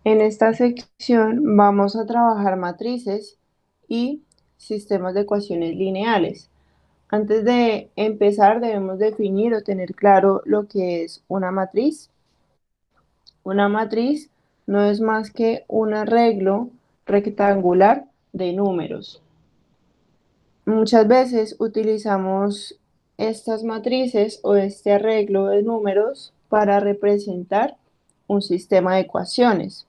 En esta sección vamos a trabajar matrices y sistemas de ecuaciones lineales. Antes de empezar debemos definir o tener claro lo que es una matriz. Una matriz no es más que un arreglo rectangular de números. Muchas veces utilizamos estas matrices o este arreglo de números para representar un sistema de ecuaciones,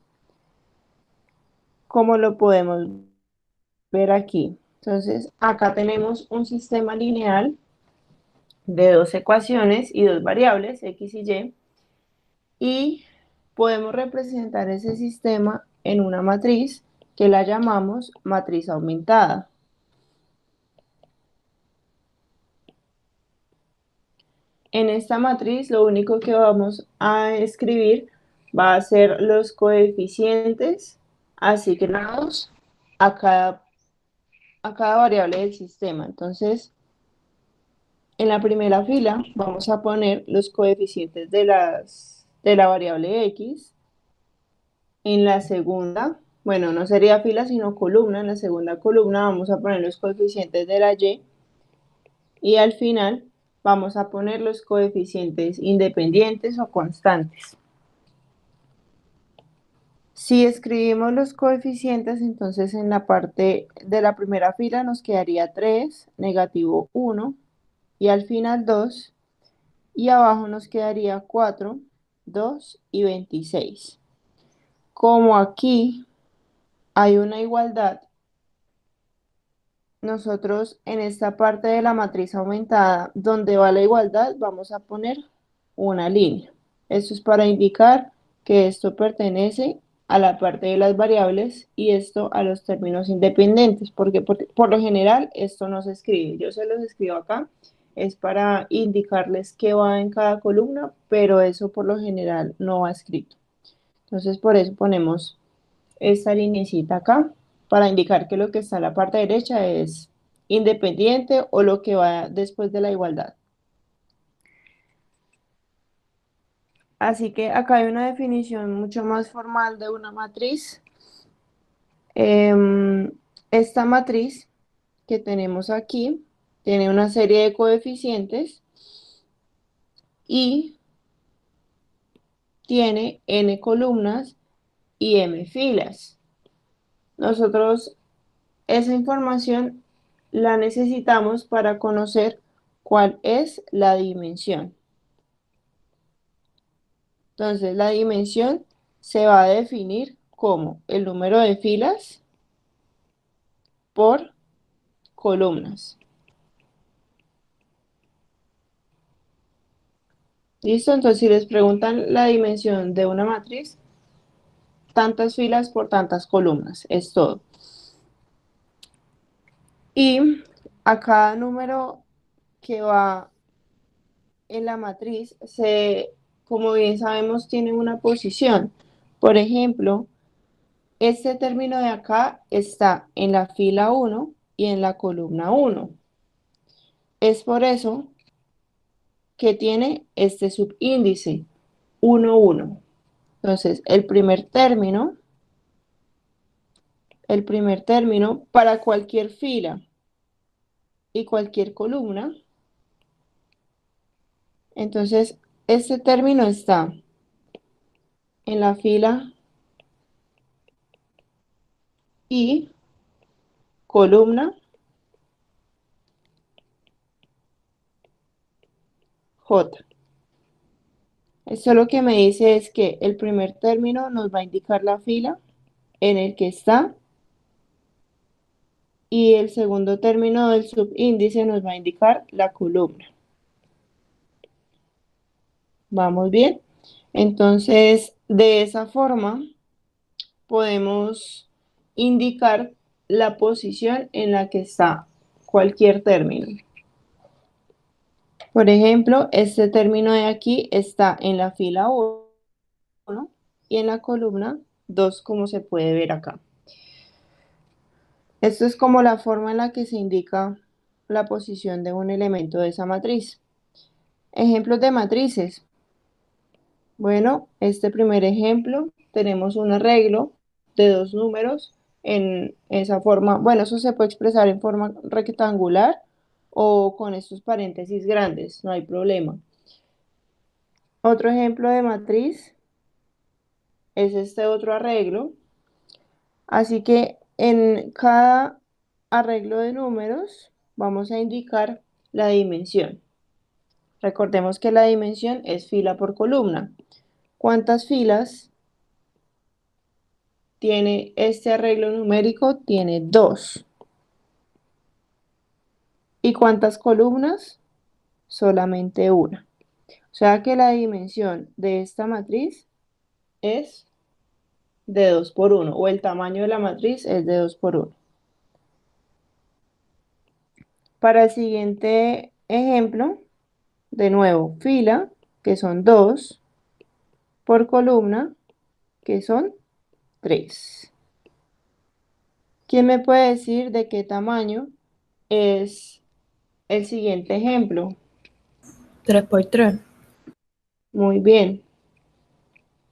como lo podemos ver aquí. Entonces, acá tenemos un sistema lineal de dos ecuaciones y dos variables, x y podemos representar ese sistema en una matriz que la llamamos matriz aumentada. En esta matriz lo único que vamos a escribir va a ser los coeficientes asignados a cada variable del sistema. Entonces, en la primera fila vamos a poner los coeficientes de la variable x. En la segunda, bueno, no sería fila sino columna. En la segunda columna vamos a poner los coeficientes de la y. Y al final vamos a poner los coeficientes independientes o constantes. Si escribimos los coeficientes, entonces en la parte de la primera fila nos quedaría 3, negativo 1, y al final 2, y abajo nos quedaría 4, 2 y 26. Como aquí hay una igualdad, nosotros en esta parte de la matriz aumentada, donde va la igualdad, vamos a poner una línea. Esto es para indicar que esto pertenece a la parte de las variables y esto a los términos independientes, porque por lo general esto no se escribe. Yo se los escribo acá, es para indicarles qué va en cada columna, pero eso por lo general no va escrito. Entonces por eso ponemos esta linecita acá para indicar que lo que está en la parte derecha es independiente o lo que va después de la igualdad. Así que acá hay una definición mucho más formal de una matriz. Em, esta matriz que tenemos aquí tiene una serie de coeficientes y tiene n columnas y m filas. Nosotros esa información la necesitamos para conocer cuál es la dimensión. Entonces, la dimensión se va a definir como el número de filas por columnas. ¿Listo? Entonces, si les preguntan la dimensión de una matriz, tantas filas por tantas columnas, es todo. Y a cada número que va en la matriz, como bien sabemos, tiene una posición. Por ejemplo, este término de acá está en la fila 1 y en la columna 1. Es por eso que tiene este subíndice 1, 1. Entonces, el primer término para cualquier fila y cualquier columna, entonces este término está en la fila y columna J. Esto lo que me dice es que el primer término nos va a indicar la fila en el que está y el segundo término del subíndice nos va a indicar la columna. ¿Vamos bien? Entonces, de esa forma podemos indicar la posición en la que está cualquier término. Por ejemplo, este término de aquí está en la fila 1 y en la columna 2, como se puede ver acá. Esto es como la forma en la que se indica la posición de un elemento de esa matriz. Ejemplos de matrices. Bueno, este primer ejemplo, tenemos un arreglo de dos números en esa forma. Bueno, eso se puede expresar en forma rectangular o con estos paréntesis grandes, no hay problema. Otro ejemplo de matriz es este otro arreglo. Así que en cada arreglo de números vamos a indicar la dimensión. Recordemos que la dimensión es fila por columna. ¿Cuántas filas tiene este arreglo numérico? Tiene dos. ¿Y cuántas columnas? Solamente una. O sea que la dimensión de esta matriz es de 2 por 1, o el tamaño de la matriz es de 2 por 1. Para el siguiente ejemplo, de nuevo, fila, que son 2, por columna, que son 3. ¿Quién me puede decir de qué tamaño es el siguiente ejemplo? 3 por 3. Muy bien.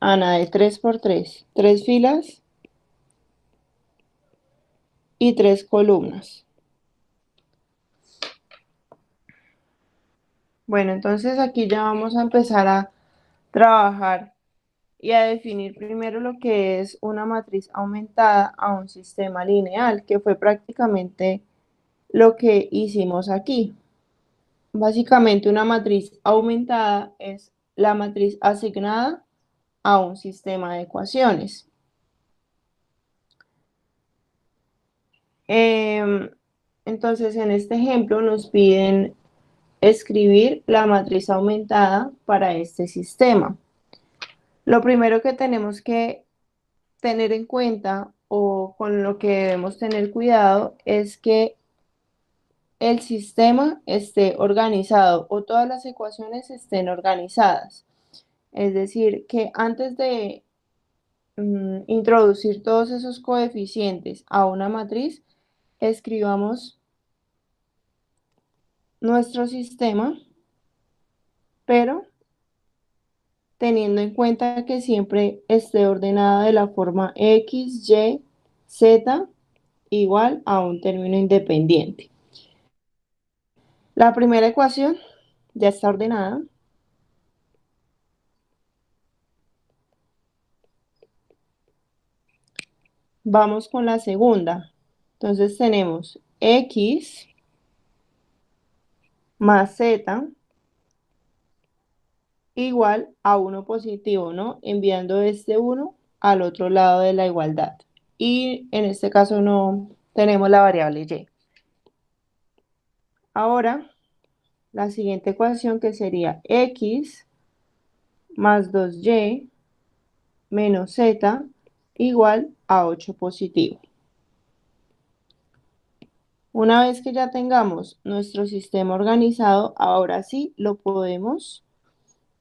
Ana, de 3 por 3. 3 filas y 3 columnas. Bueno, entonces aquí ya vamos a empezar a trabajar y a definir primero lo que es una matriz aumentada a un sistema lineal, que fue prácticamente lo que hicimos aquí. Básicamente una matriz aumentada es la matriz asignada a un sistema de ecuaciones. Entonces, en este ejemplo nos piden escribir la matriz aumentada para este sistema. Lo primero que tenemos que tener en cuenta o con lo que debemos tener cuidado es que el sistema esté organizado o todas las ecuaciones estén organizadas. Es decir, que antes de introducir todos esos coeficientes a una matriz, escribamos nuestro sistema, pero teniendo en cuenta que siempre esté ordenada de la forma x, y, z igual a un término independiente. La primera ecuación ya está ordenada. Vamos con la segunda. Entonces tenemos x más z igual a 1 positivo, ¿no? Enviando este 1 al otro lado de la igualdad. Y en este caso no tenemos la variable y. Ahora, la siguiente ecuación que sería x más 2y menos z igual a 8 positivo. Una vez que ya tengamos nuestro sistema organizado, ahora sí lo podemos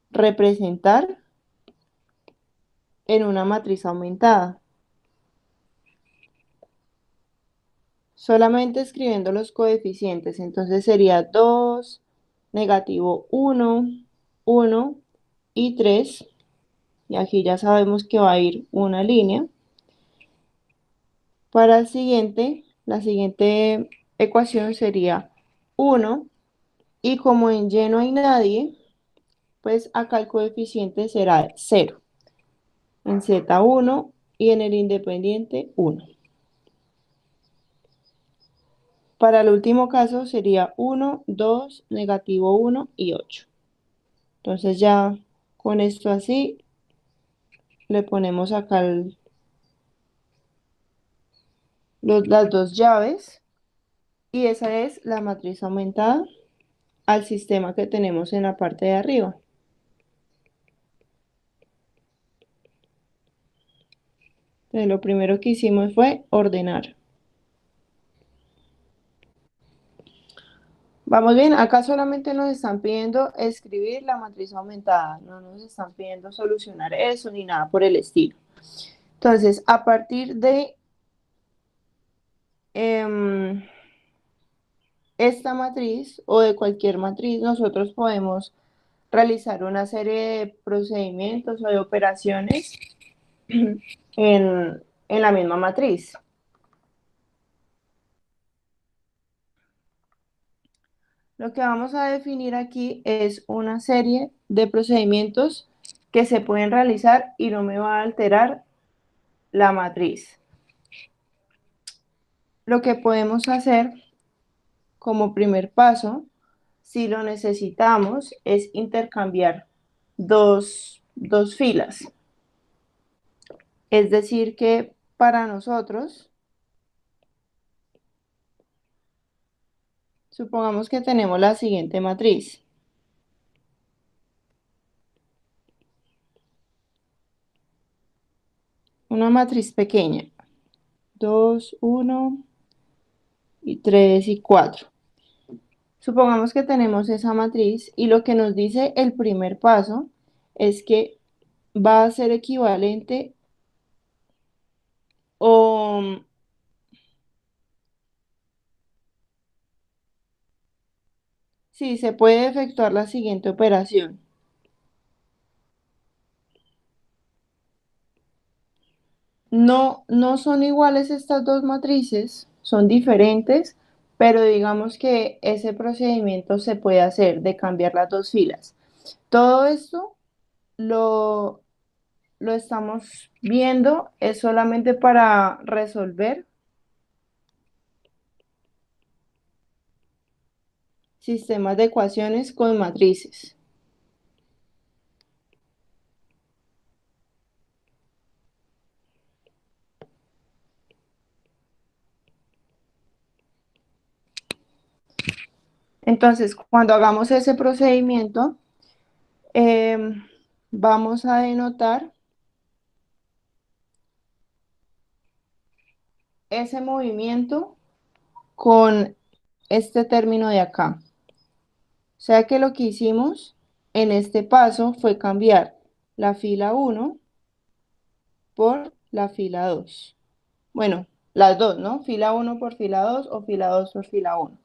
representar en una matriz aumentada. Solamente escribiendo los coeficientes, entonces sería 2, negativo 1, 1 y 3. Y aquí ya sabemos que va a ir una línea. Para el siguiente, la siguiente ecuación sería 1, y como en Y no hay nadie, pues acá el coeficiente será 0. En Z 1 y en el independiente 1. Para el último caso sería 1, 2, negativo 1 y 8. Entonces ya con esto así le ponemos acá las dos llaves y esa es la matriz aumentada al sistema que tenemos en la parte de arriba. Entonces lo primero que hicimos fue ordenar. Vamos bien, acá solamente nos están pidiendo escribir la matriz aumentada, no nos están pidiendo solucionar eso ni nada por el estilo. Entonces, a partir de esta matriz o de cualquier matriz, nosotros podemos realizar una serie de procedimientos o de operaciones en la misma matriz. Lo que vamos a definir aquí es una serie de procedimientos que se pueden realizar y no me va a alterar la matriz. Lo que podemos hacer como primer paso, si lo necesitamos, es intercambiar dos filas. Es decir, que para nosotros, supongamos que tenemos la siguiente matriz. Una matriz pequeña. 2, 1 y 3 y 4. Supongamos que tenemos esa matriz y lo que nos dice el primer paso es que va a ser equivalente o sí, se puede efectuar la siguiente operación. No son iguales estas dos matrices, son diferentes, pero digamos que ese procedimiento se puede hacer de cambiar las dos filas. Todo esto lo, lo estamos viendo, es solamente para resolver sistemas de ecuaciones con matrices. Entonces, cuando hagamos ese procedimiento, vamos a denotar ese movimiento con este término de acá. O sea que lo que hicimos en este paso fue cambiar la fila 1 por la fila 2. Bueno, las dos, ¿no? Fila 1 por fila 2 o fila 2 por fila 1.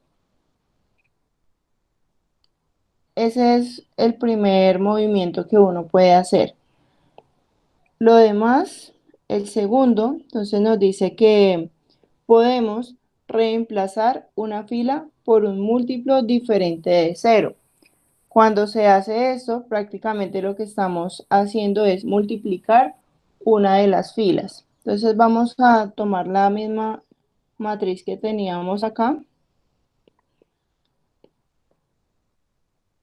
Ese es el primer movimiento que uno puede hacer. Lo demás, el segundo, entonces nos dice que podemos reemplazar una fila por un múltiplo diferente de cero. Cuando se hace esto, prácticamente lo que estamos haciendo es multiplicar una de las filas. Entonces vamos a tomar la misma matriz que teníamos acá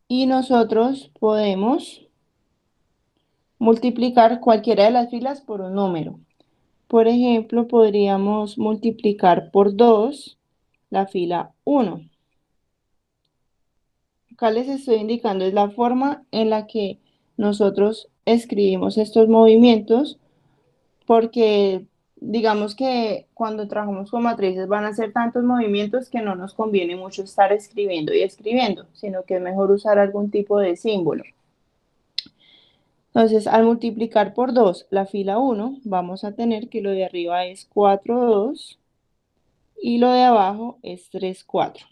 y nosotros podemos multiplicar cualquiera de las filas por un número. Por ejemplo, podríamos multiplicar por 2 la fila 1. Acá les estoy indicando es la forma en la que nosotros escribimos estos movimientos, porque digamos que cuando trabajamos con matrices van a ser tantos movimientos que no nos conviene mucho estar escribiendo y escribiendo, sino que es mejor usar algún tipo de símbolo. Entonces, al multiplicar por 2 la fila 1, vamos a tener que lo de arriba es 4, 2 y lo de abajo es 3, 4.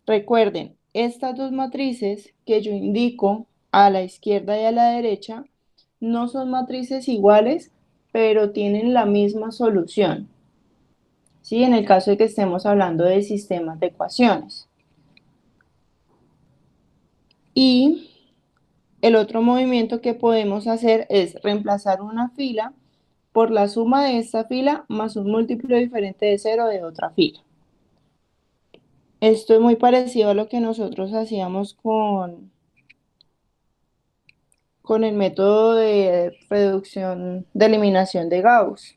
Recuerden, estas dos matrices que yo indico a la izquierda y a la derecha no son matrices iguales, pero tienen la misma solución. ¿Sí? En el caso de que estemos hablando de sistemas de ecuaciones. Y el otro movimiento que podemos hacer es reemplazar una fila por la suma de esta fila más un múltiplo diferente de cero de otra fila. Esto es muy parecido a lo que nosotros hacíamos con el método de reducción de eliminación de Gauss.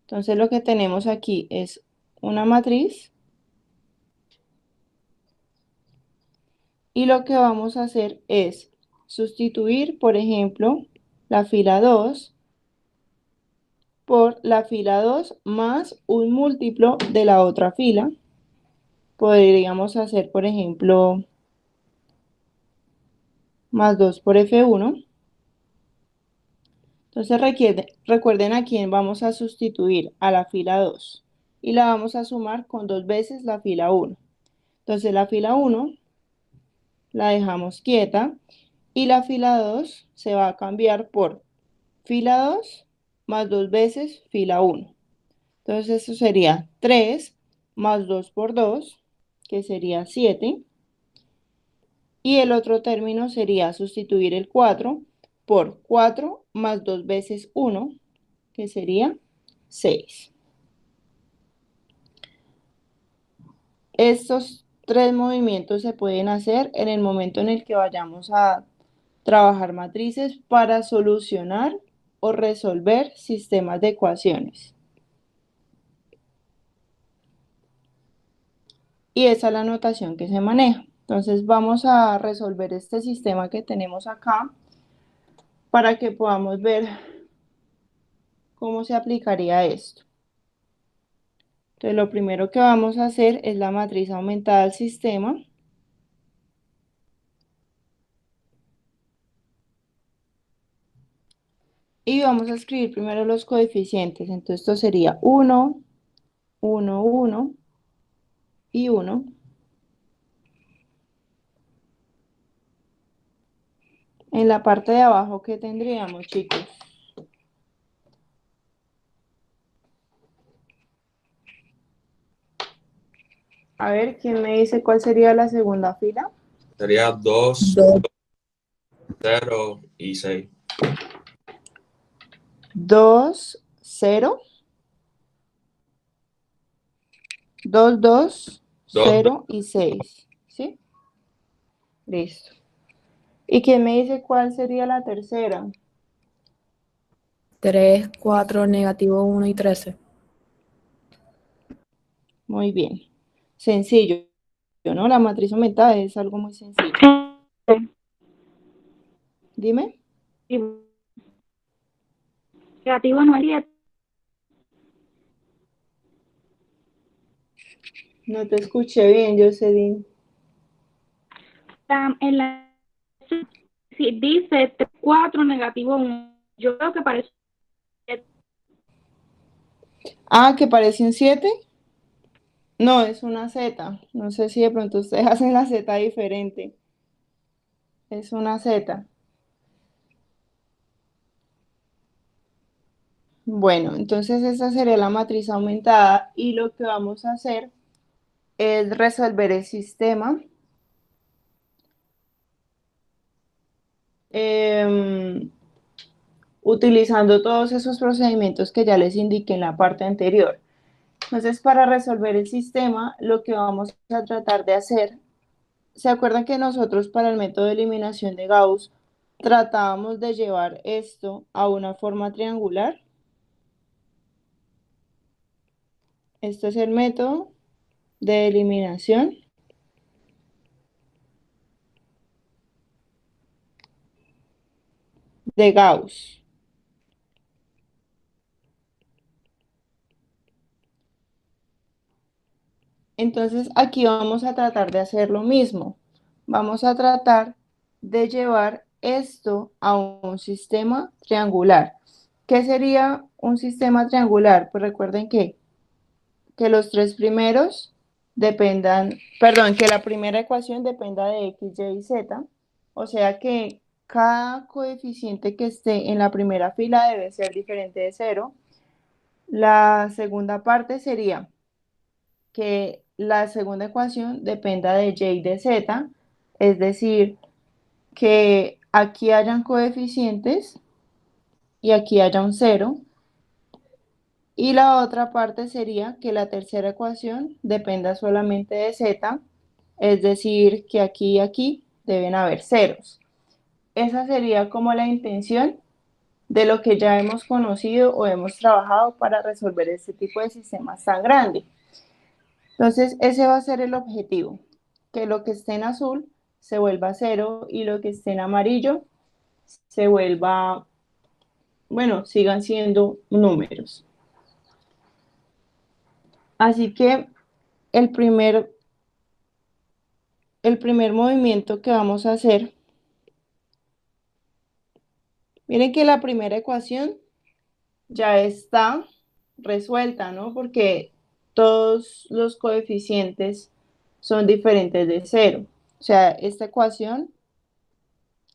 Entonces lo que tenemos aquí es una matriz y lo que vamos a hacer es sustituir, por ejemplo, la fila 2 por la fila 2 más un múltiplo de la otra fila. Podríamos hacer, por ejemplo, más 2 por F1. Entonces recuerden a quién vamos a sustituir, a la fila 2. Y la vamos a sumar con 2 veces la fila 1. Entonces la fila 1 la dejamos quieta y la fila 2 se va a cambiar por fila 2 más 2 veces fila 1. Entonces eso sería 3 más 2 por 2, que sería 7. Y el otro término sería sustituir el 4 por 4 más 2 veces 1, que sería 6. Estos tres movimientos se pueden hacer en el momento en el que vayamos a trabajar matrices para solucionar o resolver sistemas de ecuaciones. Y esa es la notación que se maneja. Entonces vamos a resolver este sistema que tenemos acá para que podamos ver cómo se aplicaría esto. Entonces lo primero que vamos a hacer es la matriz aumentada del sistema. Y vamos a escribir primero los coeficientes. Entonces esto sería 1, 1, 1 y 1. En la parte de abajo, ¿qué tendríamos, chicos? A ver, ¿quién me dice cuál sería la segunda fila? Sería 2, 2, 0 y 6. 2, 0, 2, 2, 2, 0 y 6. ¿Sí? Listo. ¿Y quién me dice cuál sería la tercera? 3, 4, negativo 1 y 13. Muy bien. Sencillo, ¿no? La matriz aumentada es algo muy sencillo. Dime. Negativo no es 7. No te escuché bien, Jocelyn. En la sí, dice 4 negativo 1. Yo creo que parece 7. Ah, ¿que parece un 7? No, es una Z. No sé si de pronto ustedes hacen la Z diferente. Es una Z. Bueno, entonces esta sería la matriz aumentada y lo que vamos a hacer es resolver el sistema utilizando todos esos procedimientos que ya les indiqué en la parte anterior. Entonces, para resolver el sistema, lo que vamos a tratar de hacer, ¿se acuerdan que nosotros para el método de eliminación de Gauss tratábamos de llevar esto a una forma triangular? Este es el método de eliminación de Gauss. Entonces aquí vamos a tratar de hacer lo mismo. Vamos a tratar de llevar esto a un sistema triangular. ¿Qué sería un sistema triangular? Pues recuerden que los tres primeros dependan, perdón, que la primera ecuación dependa de x, y y z. O sea que cada coeficiente que esté en la primera fila debe ser diferente de 0. La segunda parte sería que la segunda ecuación dependa de y y de z, es decir, que aquí hayan coeficientes y aquí haya un 0. Y la otra parte sería que la tercera ecuación dependa solamente de z, es decir, que aquí y aquí deben haber ceros. Esa sería como la intención de lo que ya hemos conocido o hemos trabajado para resolver este tipo de sistemas tan grandes. Entonces, ese va a ser el objetivo, que lo que esté en azul se vuelva cero y lo que esté en amarillo se vuelva, bueno, sigan siendo números. Así que el primer movimiento que vamos a hacer, miren que la primera ecuación ya está resuelta, ¿no? Porque todos los coeficientes son diferentes de 0. O sea, esta ecuación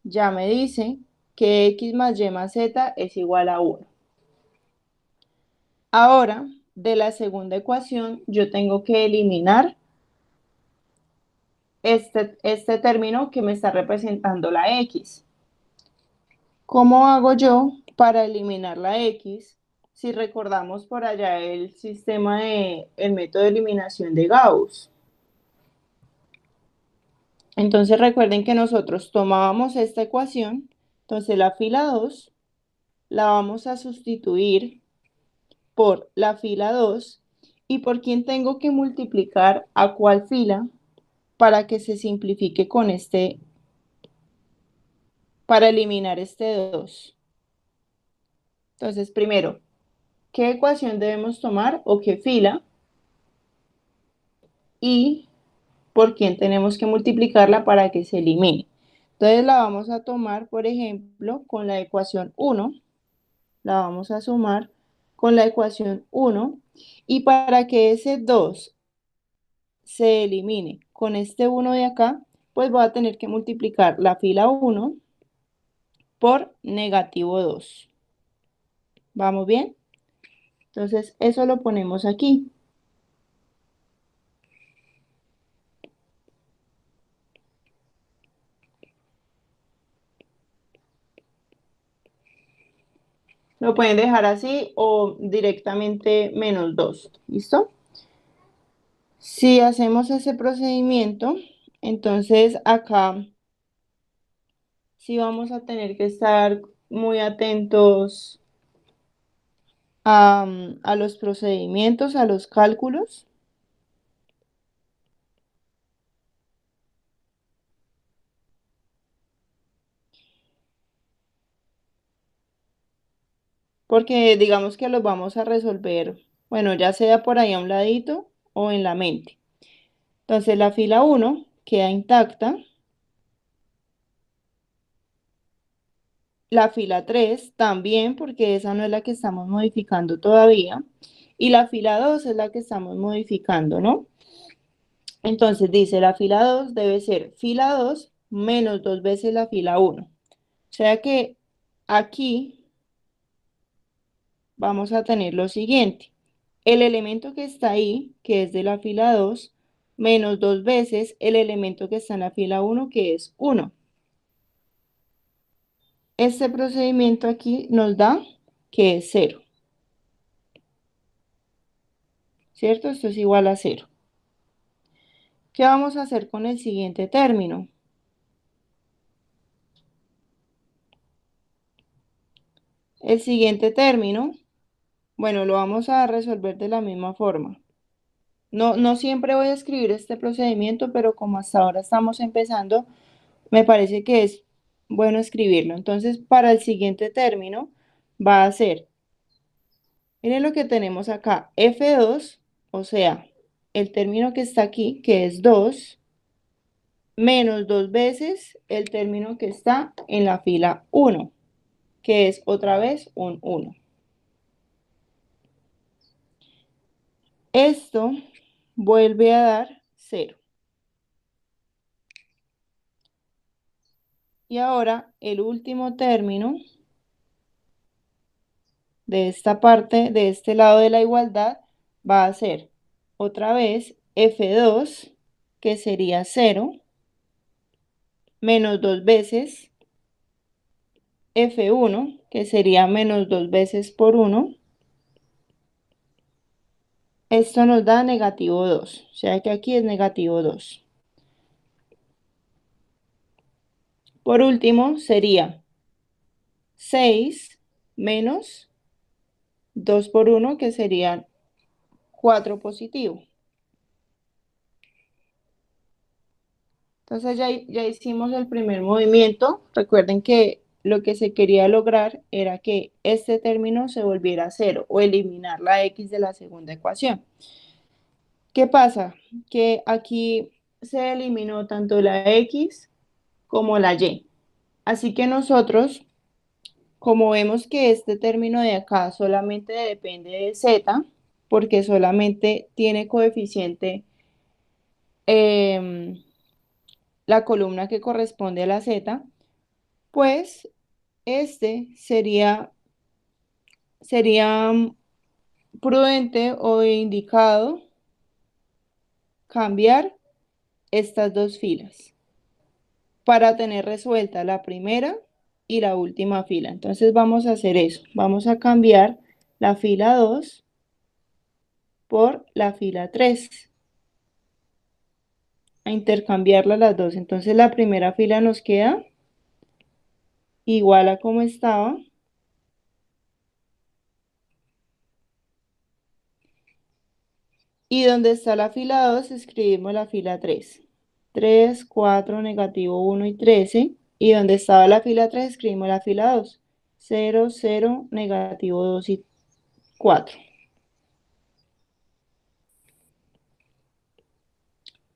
ya me dice que x más y más z es igual a 1. Ahora, de la segunda ecuación, yo tengo que eliminar este término que me está representando la x. ¿Cómo hago yo para eliminar la x? Si recordamos por allá el método de eliminación de Gauss. Entonces recuerden que nosotros tomábamos esta ecuación, entonces la fila 2 la vamos a sustituir por la fila 2 y por quién tengo que multiplicar a cuál fila para que se simplifique con para eliminar este 2. Entonces, primero, ¿qué ecuación debemos tomar o qué fila? Y por quién tenemos que multiplicarla para que se elimine. Entonces la vamos a tomar, por ejemplo, con la ecuación 1, la vamos a sumar con la ecuación 1 y para que ese 2 se elimine con este 1 de acá, pues voy a tener que multiplicar la fila 1 por negativo 2. ¿Vamos bien? Entonces eso lo ponemos aquí. Lo pueden dejar así o directamente menos 2. ¿Listo? Si hacemos ese procedimiento, entonces acá sí vamos a tener que estar muy atentos a los procedimientos, a los cálculos, porque digamos que los vamos a resolver, bueno, ya sea por ahí a un ladito o en la mente. Entonces la fila 1 queda intacta. La fila 3 también, porque esa no es la que estamos modificando todavía. Y la fila 2 es la que estamos modificando, ¿no? Entonces dice, la fila 2 debe ser fila 2 menos 2 veces la fila 1. O sea que aquí vamos a tener lo siguiente. El elemento que está ahí, que es de la fila 2, menos 2 veces el elemento que está en la fila 1, que es 1. Este procedimiento aquí nos da que es 0. ¿Cierto? Esto es igual a 0. ¿Qué vamos a hacer con el siguiente término? El siguiente término, bueno, lo vamos a resolver de la misma forma. No siempre voy a escribir este procedimiento, pero como hasta ahora estamos empezando, me parece que es bueno escribirlo. Entonces, para el siguiente término va a ser, miren lo que tenemos acá, F2, o sea, el término que está aquí, que es 2, menos 2 veces el término que está en la fila 1, que es otra vez un 1. Esto vuelve a dar 0. Y ahora el último término de esta parte, de este lado de la igualdad, va a ser otra vez F2, que sería 0, menos 2 veces F1, que sería menos 2 veces por 1. Esto nos da negativo 2, o sea que aquí es negativo 2. Por último, sería 6 menos 2 por 1, que serían 4 positivo. Entonces ya hicimos el primer movimiento. Recuerden que lo que se quería lograr era que este término se volviera a 0 o eliminar la x de la segunda ecuación. ¿Qué pasa? Que aquí se eliminó tanto la x como la y. Así que nosotros, como vemos que este término de acá solamente depende de z, porque solamente tiene coeficiente em, la columna que corresponde a la Z, pues este sería prudente o indicado cambiar estas dos filas para tener resuelta la primera y la última fila. Entonces vamos a hacer eso. Vamos a cambiar la fila 2 por la fila 3, a intercambiarlas las dos. Entonces la primera fila nos queda igual a como estaba. Y donde está la fila 2, escribimos la fila 3. 3, 4, negativo 1 y 13. Y donde estaba la fila 3, escribimos la fila 2. 0, 0, negativo 2 y 4.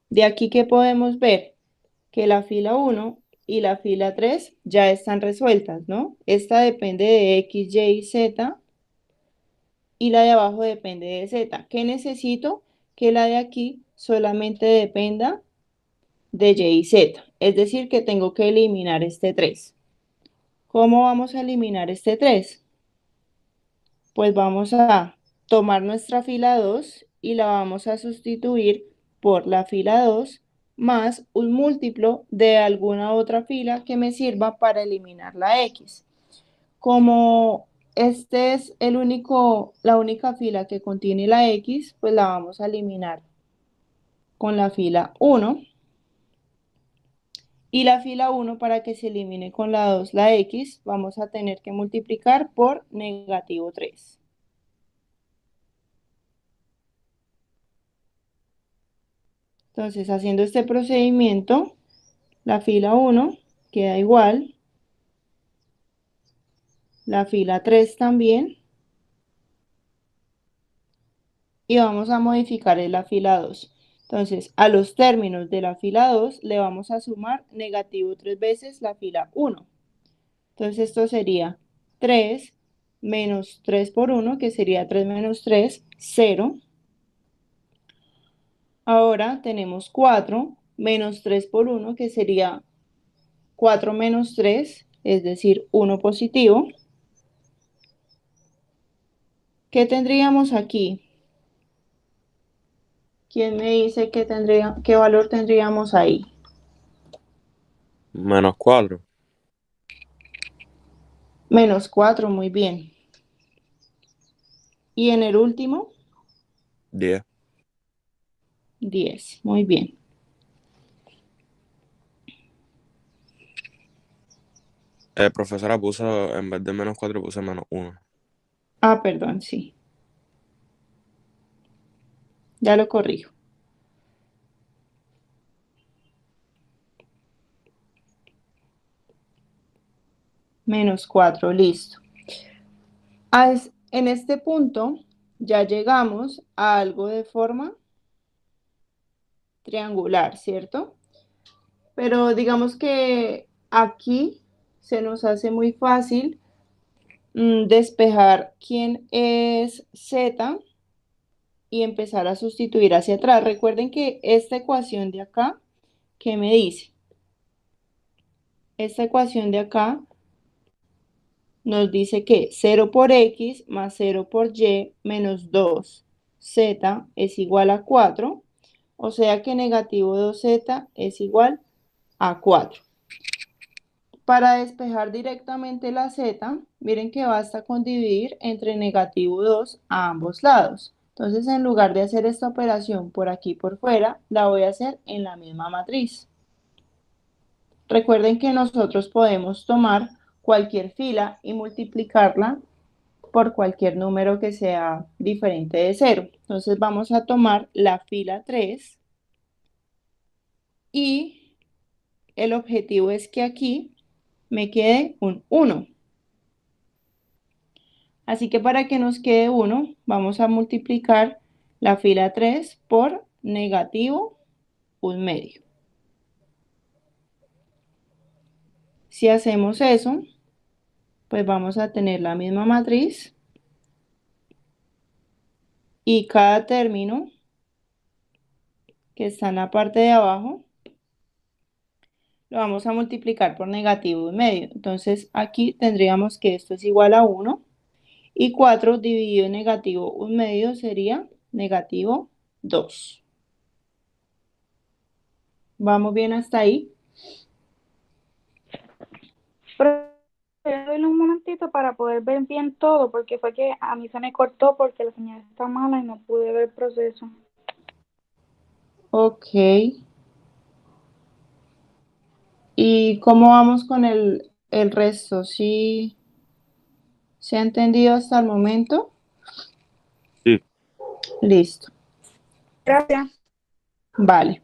De aquí que podemos ver que la fila 1 y la fila 3 ya están resueltas, ¿no? Esta depende de X, Y y Z y la de abajo depende de Z. ¿Qué necesito? Que la de aquí solamente dependa de Y y Z. Es decir, que tengo que eliminar este 3. ¿Cómo vamos a eliminar este 3? Pues vamos a tomar nuestra fila 2 y la vamos a sustituir por la fila 2 más un múltiplo de alguna otra fila que me sirva para eliminar la X. Como este es la única fila que contiene la X, pues la vamos a eliminar con la fila 1. Y la fila 1, para que se elimine con la 2 la X, vamos a tener que multiplicar por negativo 3. Entonces, haciendo este procedimiento, la fila 1 queda igual, la fila 3 también, y vamos a modificar en la fila 2. Entonces, a los términos de la fila 2 le vamos a sumar negativo 3 veces la fila 1. Entonces, esto sería 3 menos 3 por 1, que sería 3 menos 3, 0. Ahora tenemos 4 menos 3 por 1, que sería 4 menos 3, es decir, 1 positivo. ¿Qué tendríamos aquí? ¿Quién me dice qué valor tendríamos ahí? Menos 4. Menos 4, muy bien. Y en el último, 10. 10, muy bien. Profesora, puso, en vez de menos 4 puse menos 1. Ah, perdón, sí. Ya lo corrijo. Menos 4, listo. En este punto ya llegamos a algo de forma triangular, ¿cierto? Pero digamos que aquí se nos hace muy fácil despejar quién es Z y empezar a sustituir hacia atrás. Recuerden que esta ecuación de acá, ¿qué me dice? Esta ecuación de acá nos dice que 0 por X más 0 por Y menos 2Z es igual a 4. O sea que negativo 2Z es igual a 4. Para despejar directamente la Z, miren que basta con dividir entre negativo 2 a ambos lados. Entonces, en lugar de hacer esta operación por aquí por fuera, la voy a hacer en la misma matriz. Recuerden que nosotros podemos tomar cualquier fila y multiplicarla por cualquier número que sea diferente de 0. Entonces, vamos a tomar la fila 3 y el objetivo es que aquí me quede un 1. Así que para que nos quede 1, vamos a multiplicar la fila 3 por negativo 1/2. Si hacemos eso, pues vamos a tener la misma matriz y cada término que está en la parte de abajo, lo vamos a multiplicar por negativo 1/2. Entonces aquí tendríamos que esto es igual a 1 y 4 dividido en negativo 1/2 sería negativo 2. ¿Vamos bien hasta ahí? Pero doy un momentito para poder ver bien todo, porque fue que a mí se me cortó porque la señal está mala y no pude ver el proceso. Ok. ¿Y cómo vamos con el resto? ¿Sí se ha entendido hasta el momento? Sí. Listo. Gracias. Vale.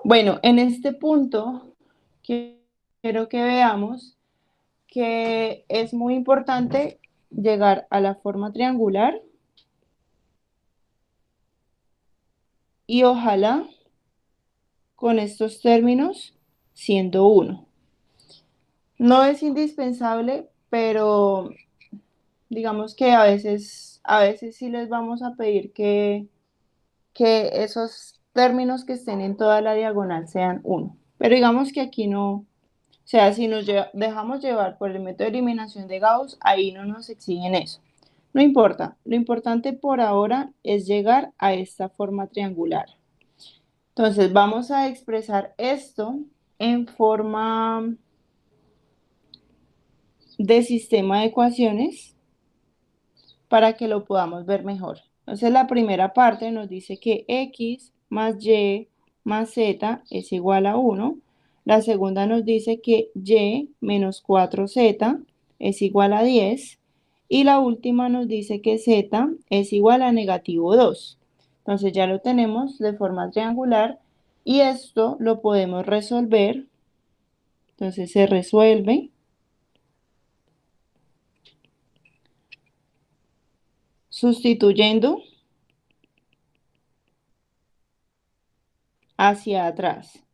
Bueno, en este punto quiero que veamos que es muy importante llegar a la forma triangular y ojalá con estos términos siendo 1. No es indispensable, pero digamos que a veces sí les vamos a pedir que esos términos que estén en toda la diagonal sean 1. Pero digamos que aquí no, o sea, si nos dejamos llevar por el método de eliminación de Gauss, ahí no nos exigen eso. No importa, lo importante por ahora es llegar a esta forma triangular. Entonces vamos a expresar esto en forma de sistema de ecuaciones para que lo podamos ver mejor. Entonces la primera parte nos dice que x más y más z es igual a 1. La segunda nos dice que y menos 4z es igual a 10. Y la última nos dice que z es igual a negativo 2. Entonces ya lo tenemos de forma triangular y esto lo podemos resolver. Entonces se resuelve sustituyendo hacia atrás.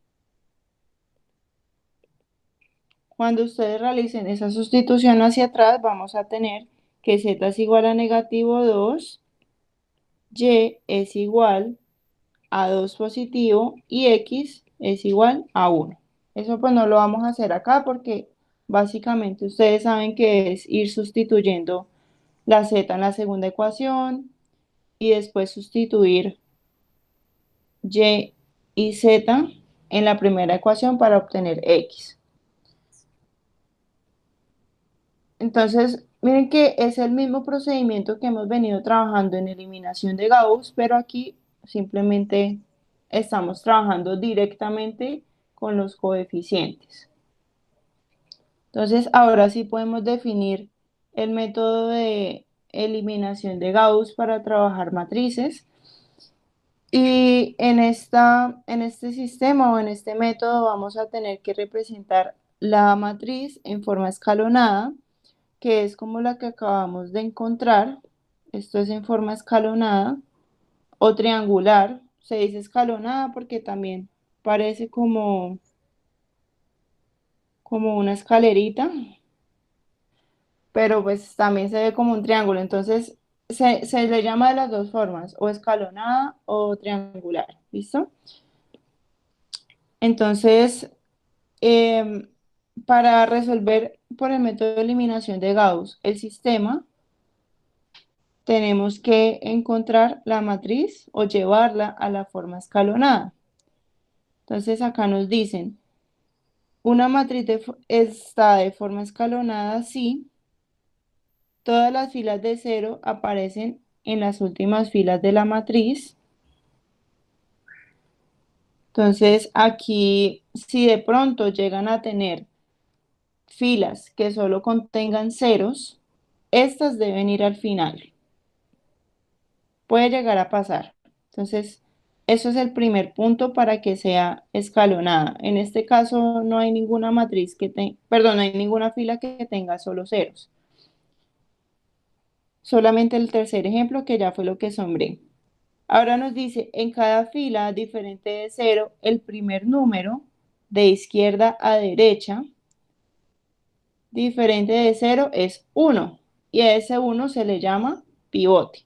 Cuando ustedes realicen esa sustitución hacia atrás, vamos a tener que z es igual a negativo 2, y es igual a 2 positivo y x es igual a 1. Eso pues no lo vamos a hacer acá porque básicamente ustedes saben que es ir sustituyendo la z en la segunda ecuación y después sustituir y y z en la primera ecuación para obtener x. Entonces, miren que es el mismo procedimiento que hemos venido trabajando en eliminación de Gauss, pero aquí simplemente estamos trabajando directamente con los coeficientes. Entonces, ahora sí podemos definir el método de eliminación de Gauss para trabajar matrices. Y en este sistema o en este método vamos a tener que representar la matriz en forma escalonada, que es como la que acabamos de encontrar. Esto es en forma escalonada o triangular. Se dice escalonada porque también parece como una escalerita, pero pues también se ve como un triángulo. Entonces se le llama de las dos formas, o escalonada o triangular. ¿Listo? Entonces, em, para resolver por el método de eliminación de Gauss el sistema, tenemos que encontrar la matriz o llevarla a la forma escalonada. Entonces acá nos dicen, una matriz está de forma escalonada si todas las filas de 0 aparecen en las últimas filas de la matriz. Entonces aquí, si de pronto llegan a tener filas que solo contengan ceros, estas deben ir al final. Puede llegar a pasar. Entonces, eso es el primer punto para que sea escalonada. En este caso no hay ninguna matriz perdón, no hay ninguna fila que tenga solo ceros. Solamente el tercer ejemplo que ya fue lo que sombré. Ahora nos dice, en cada fila diferente de cero, el primer número de izquierda a derecha diferente de cero es 1 y a ese 1 se le llama pivote.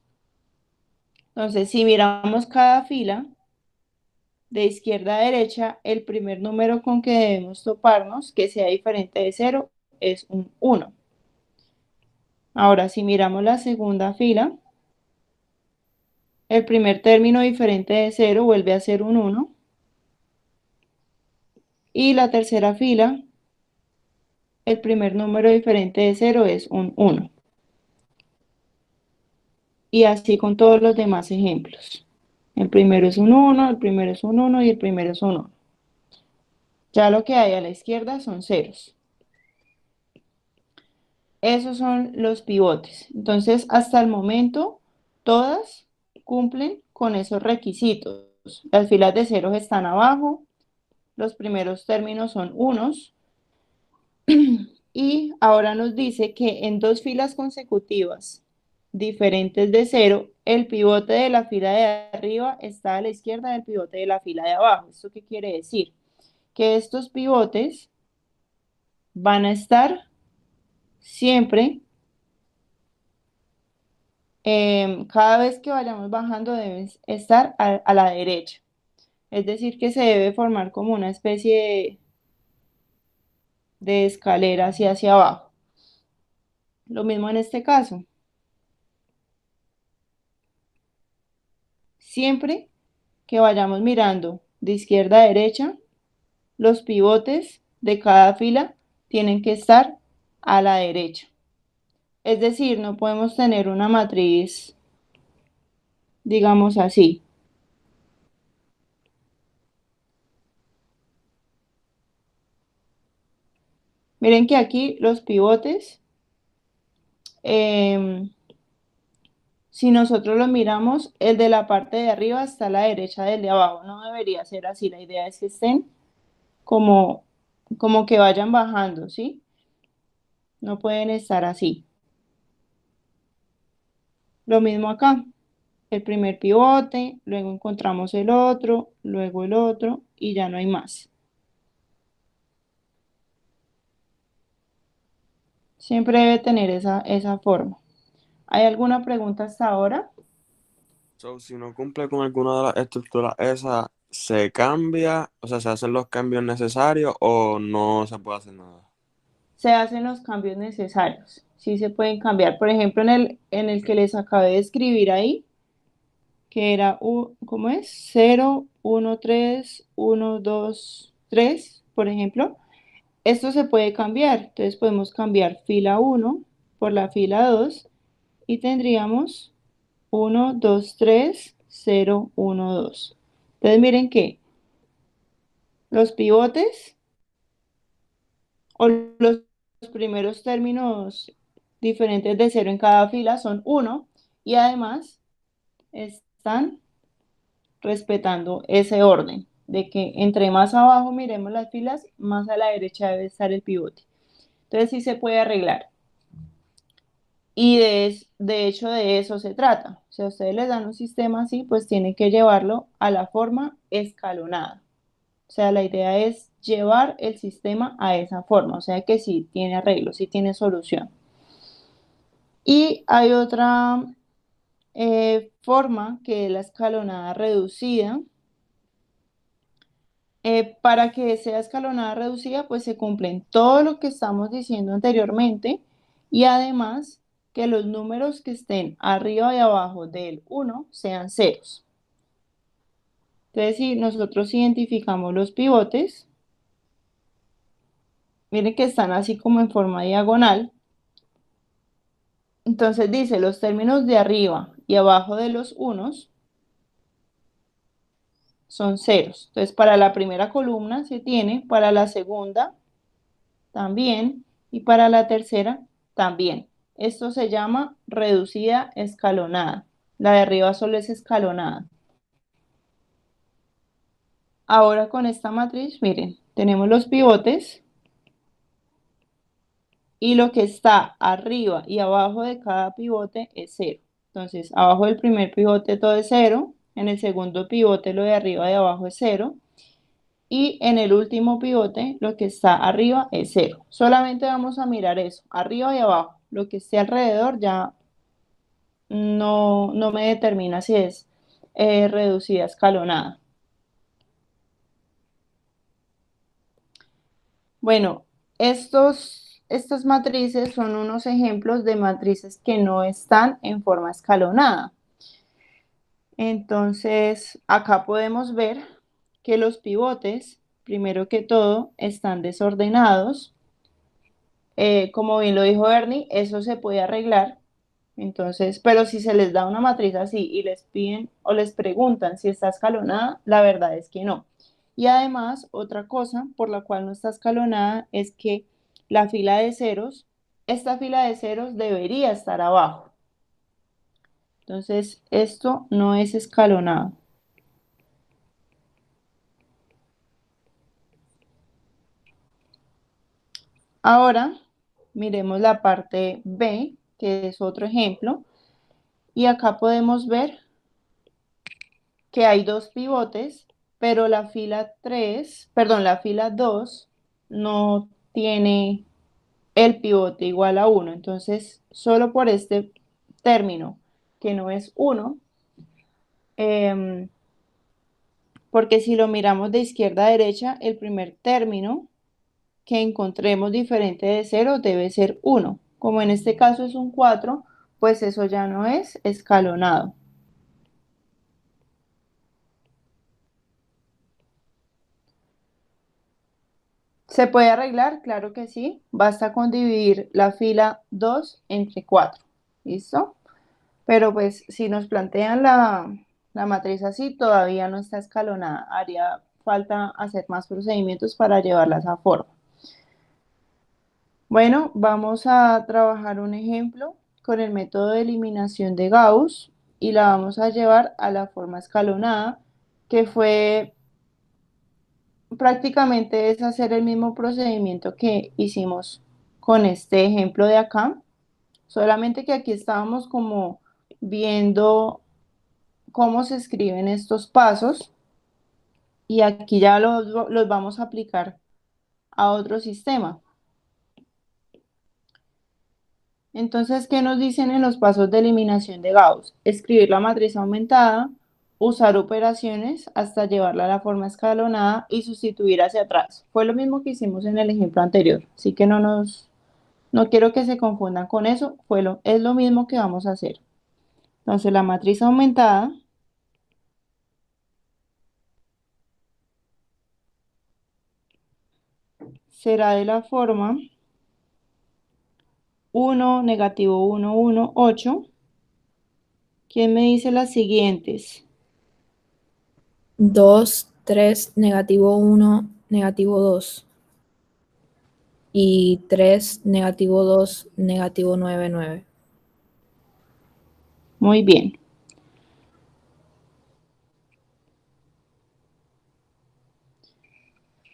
Entonces, si miramos cada fila, de izquierda a derecha, el primer número con que debemos toparnos, que sea diferente de 0, es un 1. Ahora, si miramos la segunda fila, el primer término diferente de 0 vuelve a ser un 1. Y la tercera fila, el primer número diferente de 0 es un 1. Y así con todos los demás ejemplos. El primero es un 1, el primero es un 1 y el primero es un 1. Ya lo que hay a la izquierda son ceros. Esos son los pivotes. Entonces, hasta el momento, todas cumplen con esos requisitos. Las filas de ceros están abajo, los primeros términos son unos, y ahora nos dice que en dos filas consecutivas diferentes de cero, el pivote de la fila de arriba está a la izquierda del pivote de la fila de abajo. ¿Esto qué quiere decir? Que estos pivotes van a estar siempre, cada vez que vayamos bajando deben estar a la derecha. Es decir, que se debe formar como una especie de escalera hacia abajo. Lo mismo en este caso. Siempre que vayamos mirando de izquierda a derecha, los pivotes de cada fila tienen que estar a la derecha. Es decir, no podemos tener una matriz, digamos así. Miren que aquí los pivotes, si nosotros los miramos, el de la parte de arriba está a la derecha del de abajo. No debería ser así. La idea es que estén como, como que vayan bajando, ¿sí? No pueden estar así. Lo mismo acá. El primer pivote, luego encontramos el otro, luego el otro y ya no hay más. Siempre debe tener esa forma. ¿Hay alguna pregunta hasta ahora? So, si no cumple con alguna de las estructuras esas, ¿se cambia? O sea, ¿se hacen los cambios necesarios o no se puede hacer nada? Se hacen los cambios necesarios. Sí se pueden cambiar. Por ejemplo, en el que les acabé de escribir ahí, que era, ¿cómo es? 0, 1, 3, 1, 2, 3, por ejemplo. Esto se puede cambiar. Entonces podemos cambiar fila 1 por la fila 2 y tendríamos 1, 2, 3, 0, 1, 2. Entonces miren que los pivotes o los primeros términos diferentes de 0 en cada fila son 1 y además están respetando ese orden de que entre más abajo miremos las filas, más a la derecha debe estar el pivote. Entonces sí se puede arreglar. Y de hecho de eso se trata. Si a ustedes les dan un sistema así, pues tienen que llevarlo a la forma escalonada. O sea, la idea es llevar el sistema a esa forma. O sea que sí tiene arreglo, sí tiene solución. Y hay otra forma que es la escalonada reducida. Para que sea escalonada reducida, pues se cumplen todo lo que estamos diciendo anteriormente y además que los números que estén arriba y abajo del 1 sean ceros. Entonces, si nosotros identificamos los pivotes, miren que están así como en forma diagonal. Entonces dice los términos de arriba y abajo de los unos son ceros. Entonces, para la primera columna se tiene, para la segunda también y para la tercera también. Esto se llama reducida escalonada. La de arriba solo es escalonada. Ahora con esta matriz, miren, tenemos los pivotes y lo que está arriba y abajo de cada pivote es cero. Entonces, abajo del primer pivote todo es cero, en el segundo pivote lo de arriba y abajo es cero, y en el último pivote lo que está arriba es cero. Solamente vamos a mirar eso, arriba y abajo. Lo que esté alrededor ya no me determina si es reducida escalonada. Bueno, estas matrices son unos ejemplos de matrices que no están en forma escalonada. Entonces, acá podemos ver que los pivotes, primero que todo, están desordenados. Como bien lo dijo Bernie, eso se puede arreglar. Entonces, pero si se les da una matriz así y les piden o les preguntan si está escalonada, la verdad es que no. Y además, otra cosa por la cual no está escalonada es que la fila de ceros, esta fila de ceros debería estar abajo. Entonces, esto no es escalonado. Ahora, miremos la parte B, que es otro ejemplo. Y acá podemos ver que hay dos pivotes, pero la fila 3, perdón, la fila 2 no tiene el pivote igual a 1. Entonces, solo por este término, que no es 1, porque si lo miramos de izquierda a derecha, el primer término que encontremos diferente de 0 debe ser 1. Como en este caso es un 4, pues eso ya no es escalonado. ¿Se puede arreglar? Claro que sí. Basta con dividir la fila 2 entre 4. ¿Listo? Pero pues si nos plantean la matriz así, todavía no está escalonada. Haría falta hacer más procedimientos para llevarla a esa forma. Bueno, vamos a trabajar un ejemplo con el método de eliminación de Gauss y la vamos a llevar a la forma escalonada, que fue prácticamente es hacer el mismo procedimiento que hicimos con este ejemplo de acá, solamente que aquí estábamos como viendo cómo se escriben estos pasos y aquí ya los vamos a aplicar a otro sistema. Entonces, ¿qué nos dicen en los pasos de eliminación de Gauss? Escribir la matriz aumentada, usar operaciones hasta llevarla a la forma escalonada y sustituir hacia atrás. Fue lo mismo que hicimos en el ejemplo anterior, así que no quiero que se confundan con eso, es lo mismo que vamos a hacer. Entonces, la matriz aumentada será de la forma 1, negativo 1, 1, 8. ¿Quién me dice las siguientes? 2, 3, negativo 1, negativo 2. Y 3, negativo 2, negativo 9, 9. Muy bien.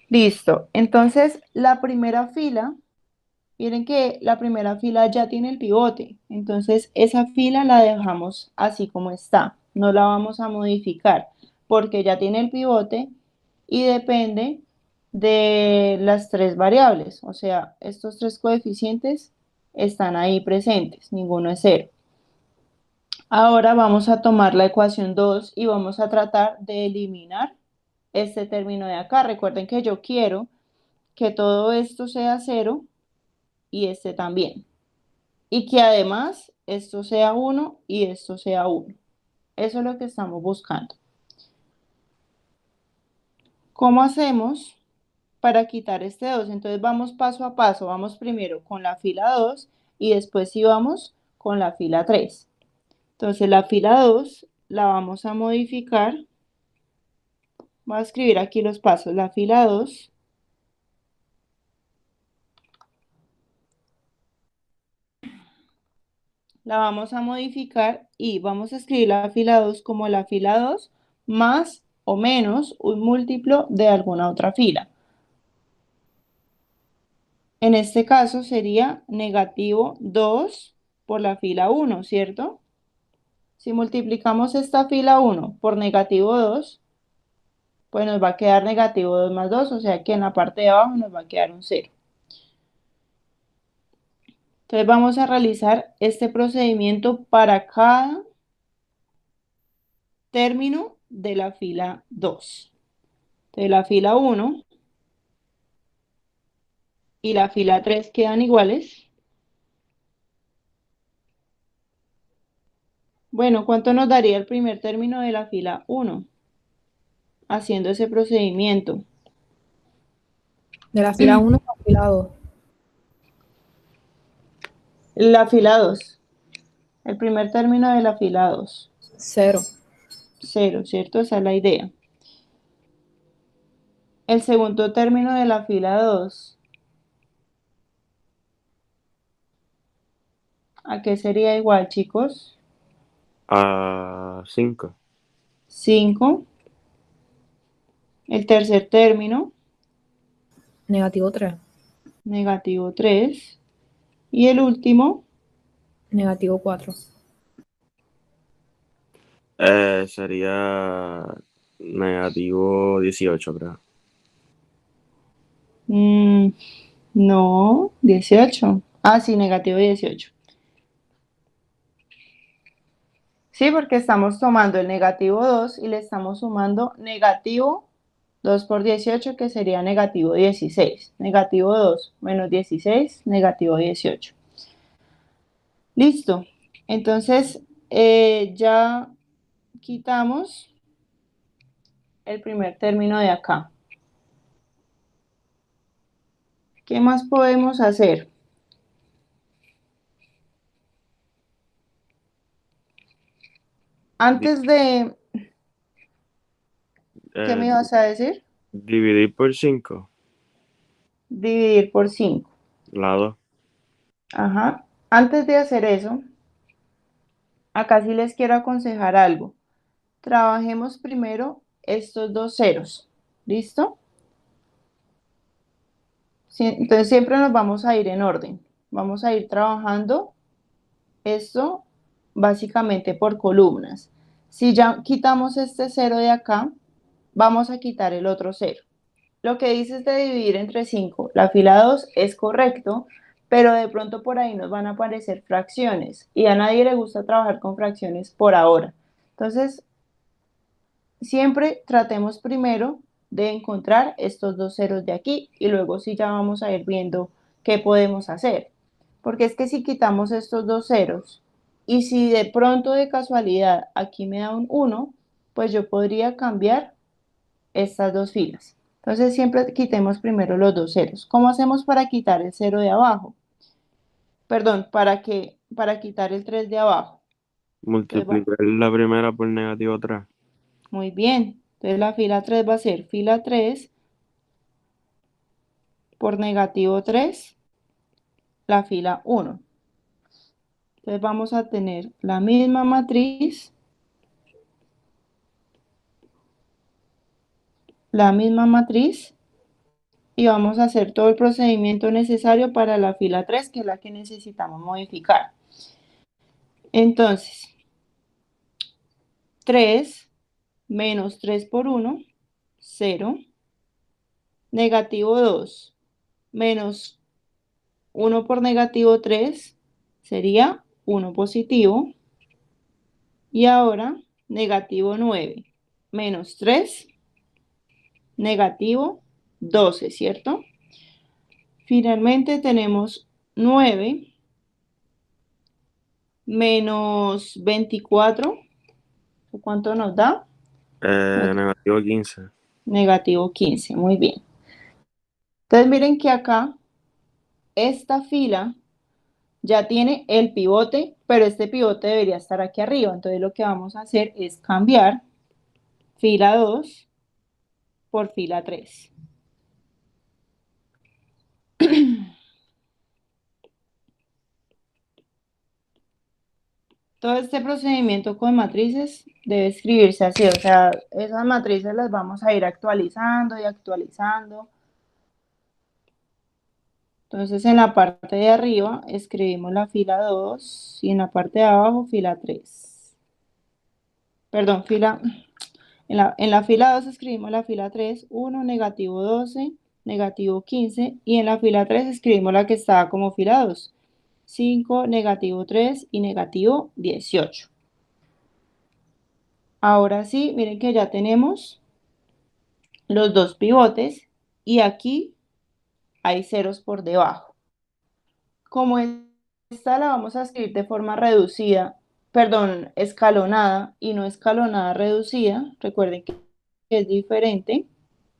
Listo. Entonces, la primera fila, miren que la primera fila ya tiene el pivote. Entonces, esa fila la dejamos así como está. No la vamos a modificar porque ya tiene el pivote y depende de las tres variables. O sea, estos tres coeficientes están ahí presentes. Ninguno es cero. Ahora vamos a tomar la ecuación 2 y vamos a tratar de eliminar este término de acá. Recuerden que yo quiero que todo esto sea 0 y este también. Y que además esto sea 1 y esto sea 1. Eso es lo que estamos buscando. ¿Cómo hacemos para quitar este 2? Entonces vamos paso a paso. Vamos primero con la fila 2 y después sí vamos con la fila 3. Entonces la fila 2 la vamos a modificar. Voy a escribir aquí los pasos. La fila 2 la vamos a modificar y vamos a escribir la fila 2 como la fila 2 más o menos un múltiplo de alguna otra fila. En este caso sería negativo 2 por la fila 1, ¿cierto? Si multiplicamos esta fila 1 por negativo 2, pues nos va a quedar negativo 2 más 2, o sea que en la parte de abajo nos va a quedar un 0. Entonces vamos a realizar este procedimiento para cada término de la fila 2. De la fila 1 y la fila 3 quedan iguales. Bueno, ¿cuánto nos daría el primer término de la fila 1? Haciendo ese procedimiento. De la fila 1 a la fila 2. La fila 2. El primer término de la fila 2. 0. 0, ¿cierto? Esa es la idea. El segundo término de la fila 2. ¿A qué sería igual, chicos? A 5. 5. El tercer término, Negativo 3. negativo 3. Y el último, Negativo 4. Sería negativo 18, creo. no, 18. Ah, sí, negativo 18. Sí, porque estamos tomando el negativo 2 y le estamos sumando negativo 2 por 18, que sería negativo 16. Negativo 2 menos 16, negativo 18. Listo. Entonces, ya quitamos el primer término de acá. ¿Qué más podemos hacer? Antes de... ¿Qué me Eh, ibas a decir? Dividir por 5, Dividir por 5. la 2. Ajá. Antes de hacer eso, acá sí les quiero aconsejar algo. Trabajemos primero estos dos ceros. ¿Listo? Sí, entonces siempre nos vamos a ir en orden. Vamos a ir trabajando esto básicamente por columnas. Si ya quitamos este cero de acá, vamos a quitar el otro cero. Lo que dices de dividir entre 5, la fila 2 es correcto, pero de pronto por ahí nos van a aparecer fracciones y a nadie le gusta trabajar con fracciones por ahora. Entonces, siempre tratemos primero de encontrar estos dos ceros de aquí y luego sí ya vamos a ir viendo qué podemos hacer. Porque es que si quitamos estos dos ceros y si de pronto de casualidad aquí me da un 1, pues yo podría cambiar estas dos filas. Entonces siempre quitemos primero los dos ceros. ¿Cómo hacemos para quitar el cero de abajo? Perdón, para quitar el 3 de abajo. Entonces, Multiplicar la primera por negativo 3. muy bien. Entonces la fila 3 va a ser fila 3 por negativo 3, la fila 1. Entonces vamos a tener la misma matriz, y vamos a hacer todo el procedimiento necesario para la fila 3, que es la que necesitamos modificar. Entonces, 3 menos 3 por 1, 0. Negativo 2 menos 1 por negativo 3 sería 1 positivo. Y ahora, negativo 9 menos 3, negativo 12, ¿cierto? Finalmente tenemos 9 menos 24. ¿Cuánto nos da? Negativo 15. Negativo 15, muy bien. Entonces miren que acá esta fila ya tiene el pivote, pero este pivote debería estar aquí arriba. Entonces lo que vamos a hacer es cambiar fila 2 por fila 3. Todo este procedimiento con matrices debe escribirse así, o sea, esas matrices las vamos a ir actualizando y actualizando. Entonces en la parte de arriba escribimos la fila 2 y en la parte de abajo fila 3. Perdón, en la fila 2 escribimos la fila 3, 1, negativo 12, negativo 15, y en la fila 3 escribimos la que estaba como fila 2, 5, negativo 3 y negativo 18. Ahora sí, miren que ya tenemos los dos pivotes y aquí hay ceros por debajo. Como esta la vamos a escribir de forma reducida, perdón, escalonada y no escalonada reducida, recuerden que es diferente.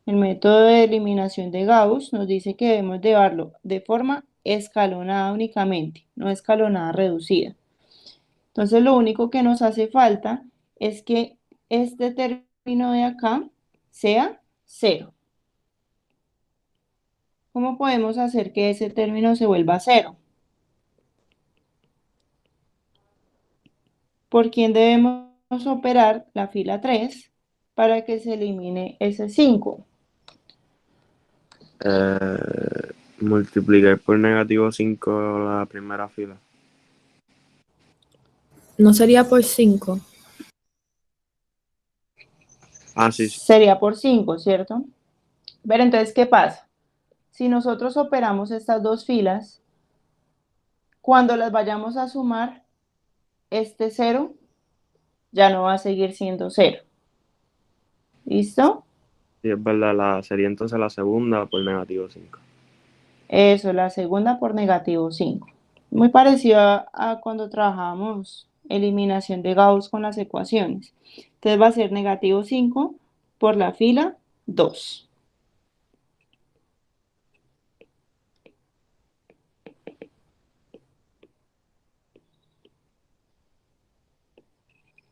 El método de eliminación de Gauss nos dice que debemos llevarlo de forma escalonada únicamente, no escalonada reducida. Entonces lo único que nos hace falta es que este término de acá sea 0. ¿Cómo podemos hacer que ese término se vuelva 0? ¿Por quién debemos operar la fila 3 para que se elimine ese 5? Multiplicar por negativo 5 la primera fila. No sería por 5. Ah, sí, sí. Sería por 5, ¿cierto? Pero entonces, ¿qué pasa? Si nosotros operamos estas dos filas, cuando las vayamos a sumar, este 0 ya no va a seguir siendo 0. ¿Listo? Sí, es verdad, sería entonces la segunda por negativo 5. Eso, la segunda por negativo 5. Muy parecido a cuando trabajábamos eliminación de Gauss con las ecuaciones. Entonces va a ser negativo 5 por la fila 2.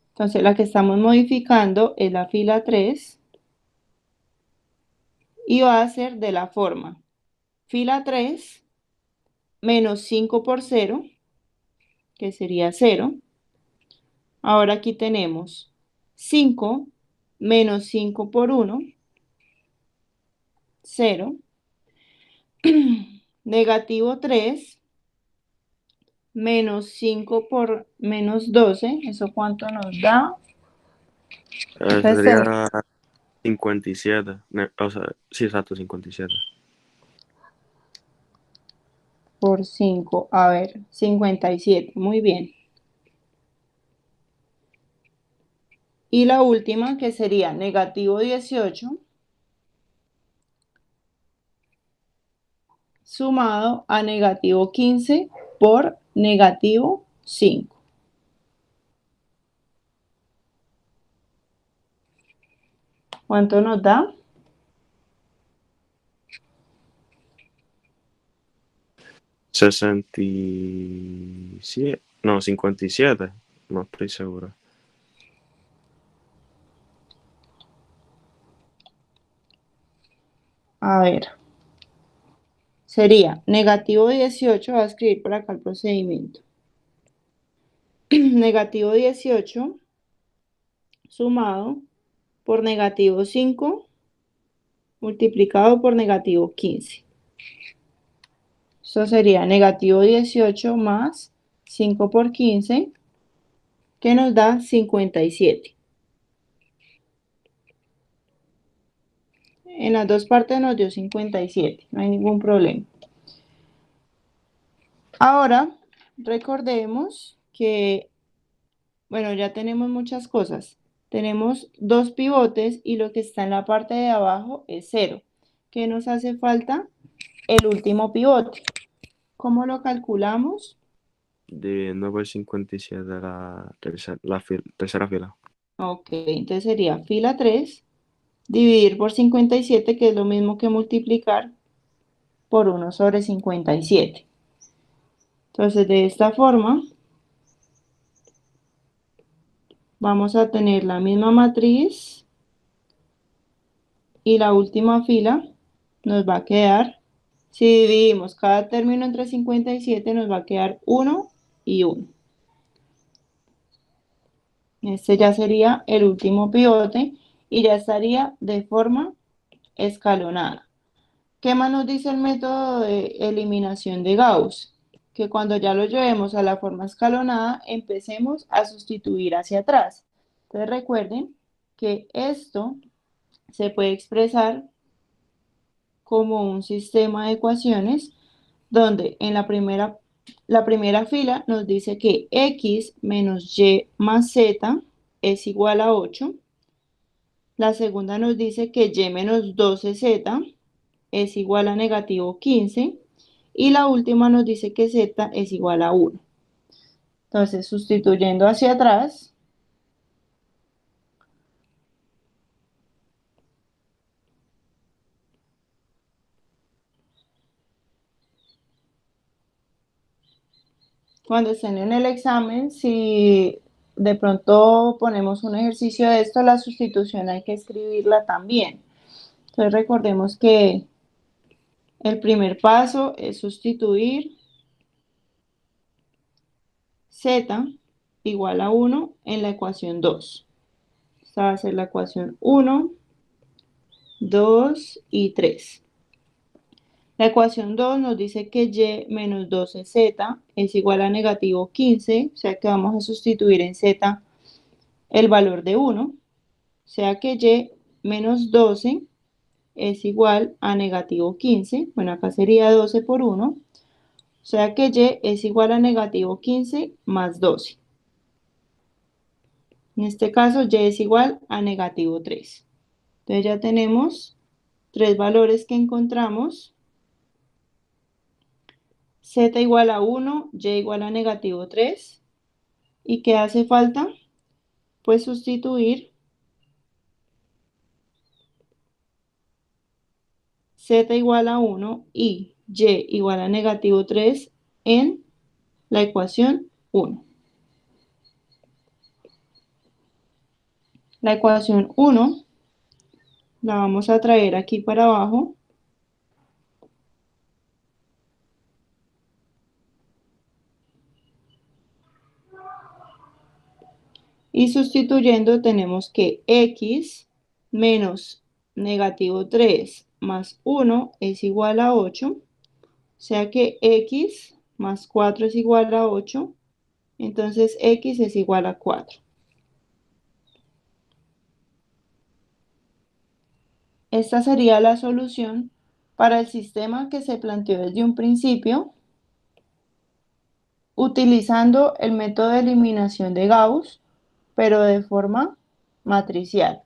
Entonces la que estamos modificando es la fila 3 y va a ser de la forma fila 3 menos 5 por 0, que sería 0. Ahora aquí tenemos 5 menos 5 por 1, 0. Negativo 3 menos 5 por menos 12, ¿eso cuánto nos da? Sería 57. O sea, sí, exacto, 57. Por 5, a ver, 57, muy bien. Y la última que sería negativo 18 sumado a negativo 15 por negativo 5. ¿Cuánto nos da? 67. No, 57. No estoy seguro. A ver, sería negativo 18, voy a escribir por acá el procedimiento. Negativo 18 sumado por negativo 5 multiplicado por negativo 15. Eso sería negativo 18 más 5 por 15, que nos da 57. En las dos partes nos dio 57, no hay ningún problema. Ahora, recordemos que, bueno, ya tenemos muchas cosas. Tenemos dos pivotes y lo que está en la parte de abajo es 0. ¿Qué nos hace falta? El último pivote. ¿Cómo lo calculamos? Dividiendo por 57 tercera fila. Ok, entonces sería fila 3, dividir por 57, que es lo mismo que multiplicar por 1 sobre 57. Entonces, de esta forma, vamos a tener la misma matriz y la última fila nos va a quedar, si dividimos cada término entre 57, nos va a quedar 1 y 1. Este ya sería el último pivote y ya estaría de forma escalonada. ¿Qué más nos dice el método de eliminación de Gauss? Que cuando ya lo llevemos a la forma escalonada, empecemos a sustituir hacia atrás. Entonces recuerden que esto se puede expresar como un sistema de ecuaciones donde en la primera fila nos dice que x menos y más z es igual a 8. La segunda nos dice que y menos 12z es igual a negativo 15 y la última nos dice que z es igual a 1. Entonces, sustituyendo hacia atrás, cuando estén en el examen, si de pronto ponemos un ejercicio de esto, la sustitución hay que escribirla también. Entonces recordemos que el primer paso es sustituir z igual a 1 en la ecuación 2. Esta va a ser la ecuación 1, 2 y 3. La ecuación 2 nos dice que y menos 12z es igual a negativo 15, o sea que vamos a sustituir en z el valor de 1, o sea que y menos 12 es igual a negativo 15, bueno acá sería 12 por 1, o sea que y es igual a negativo 15 más 12. En este caso y es igual a negativo 3. Entonces ya tenemos tres valores que encontramos. Z igual a 1, y igual a negativo 3. ¿Y qué hace falta? Pues sustituir z igual a 1 y igual a negativo 3 en la ecuación 1. La ecuación 1 la vamos a traer aquí para abajo. Y sustituyendo tenemos que x menos negativo 3 más 1 es igual a 8. O sea que x más 4 es igual a 8. Entonces x es igual a 4. Esta sería la solución para el sistema que se planteó desde un principio, utilizando el método de eliminación de Gauss, pero de forma matricial.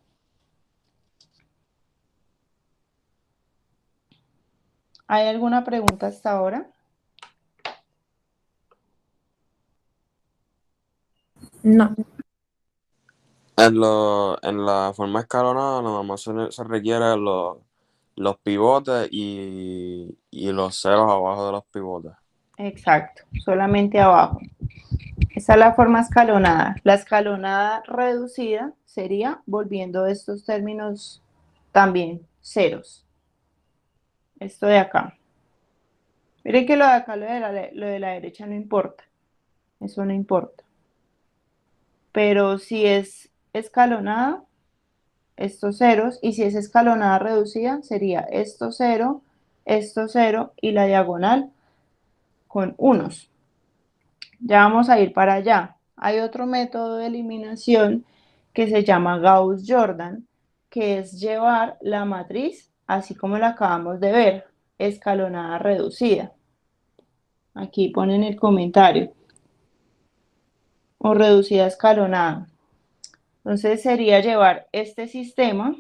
¿Hay alguna pregunta hasta ahora? No. En la forma escalonada, nada más se requieren los pivotes y los ceros abajo de los pivotes. Exacto, solamente abajo. Esa es la forma escalonada. La escalonada reducida sería volviendo estos términos también ceros. Esto de acá. Miren que lo de acá, lo de la derecha no importa. Eso no importa. Pero si es escalonada, estos ceros, y si es escalonada reducida, sería esto 0 y la diagonal con unos. Ya vamos a ir para allá. Hay otro método de eliminación que se llama Gauss-Jordan, que es llevar la matriz, así como la acabamos de ver, escalonada reducida. Aquí ponen el comentario. O reducida escalonada. Entonces sería llevar este sistema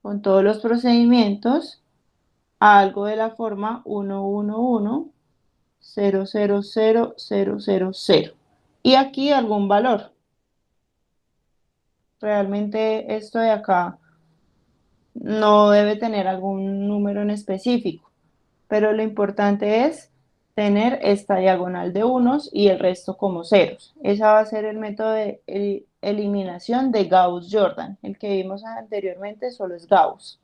con todos los procedimientos a algo de la forma 1, 1, 1, 0, 0, 0, 0, 0, 0. Y aquí algún valor. Realmente esto de acá no debe tener algún número en específico, pero lo importante es tener esta diagonal de unos y el resto como ceros. Ese va a ser el método de eliminación de Gauss-Jordan. El que vimos anteriormente solo es Gauss.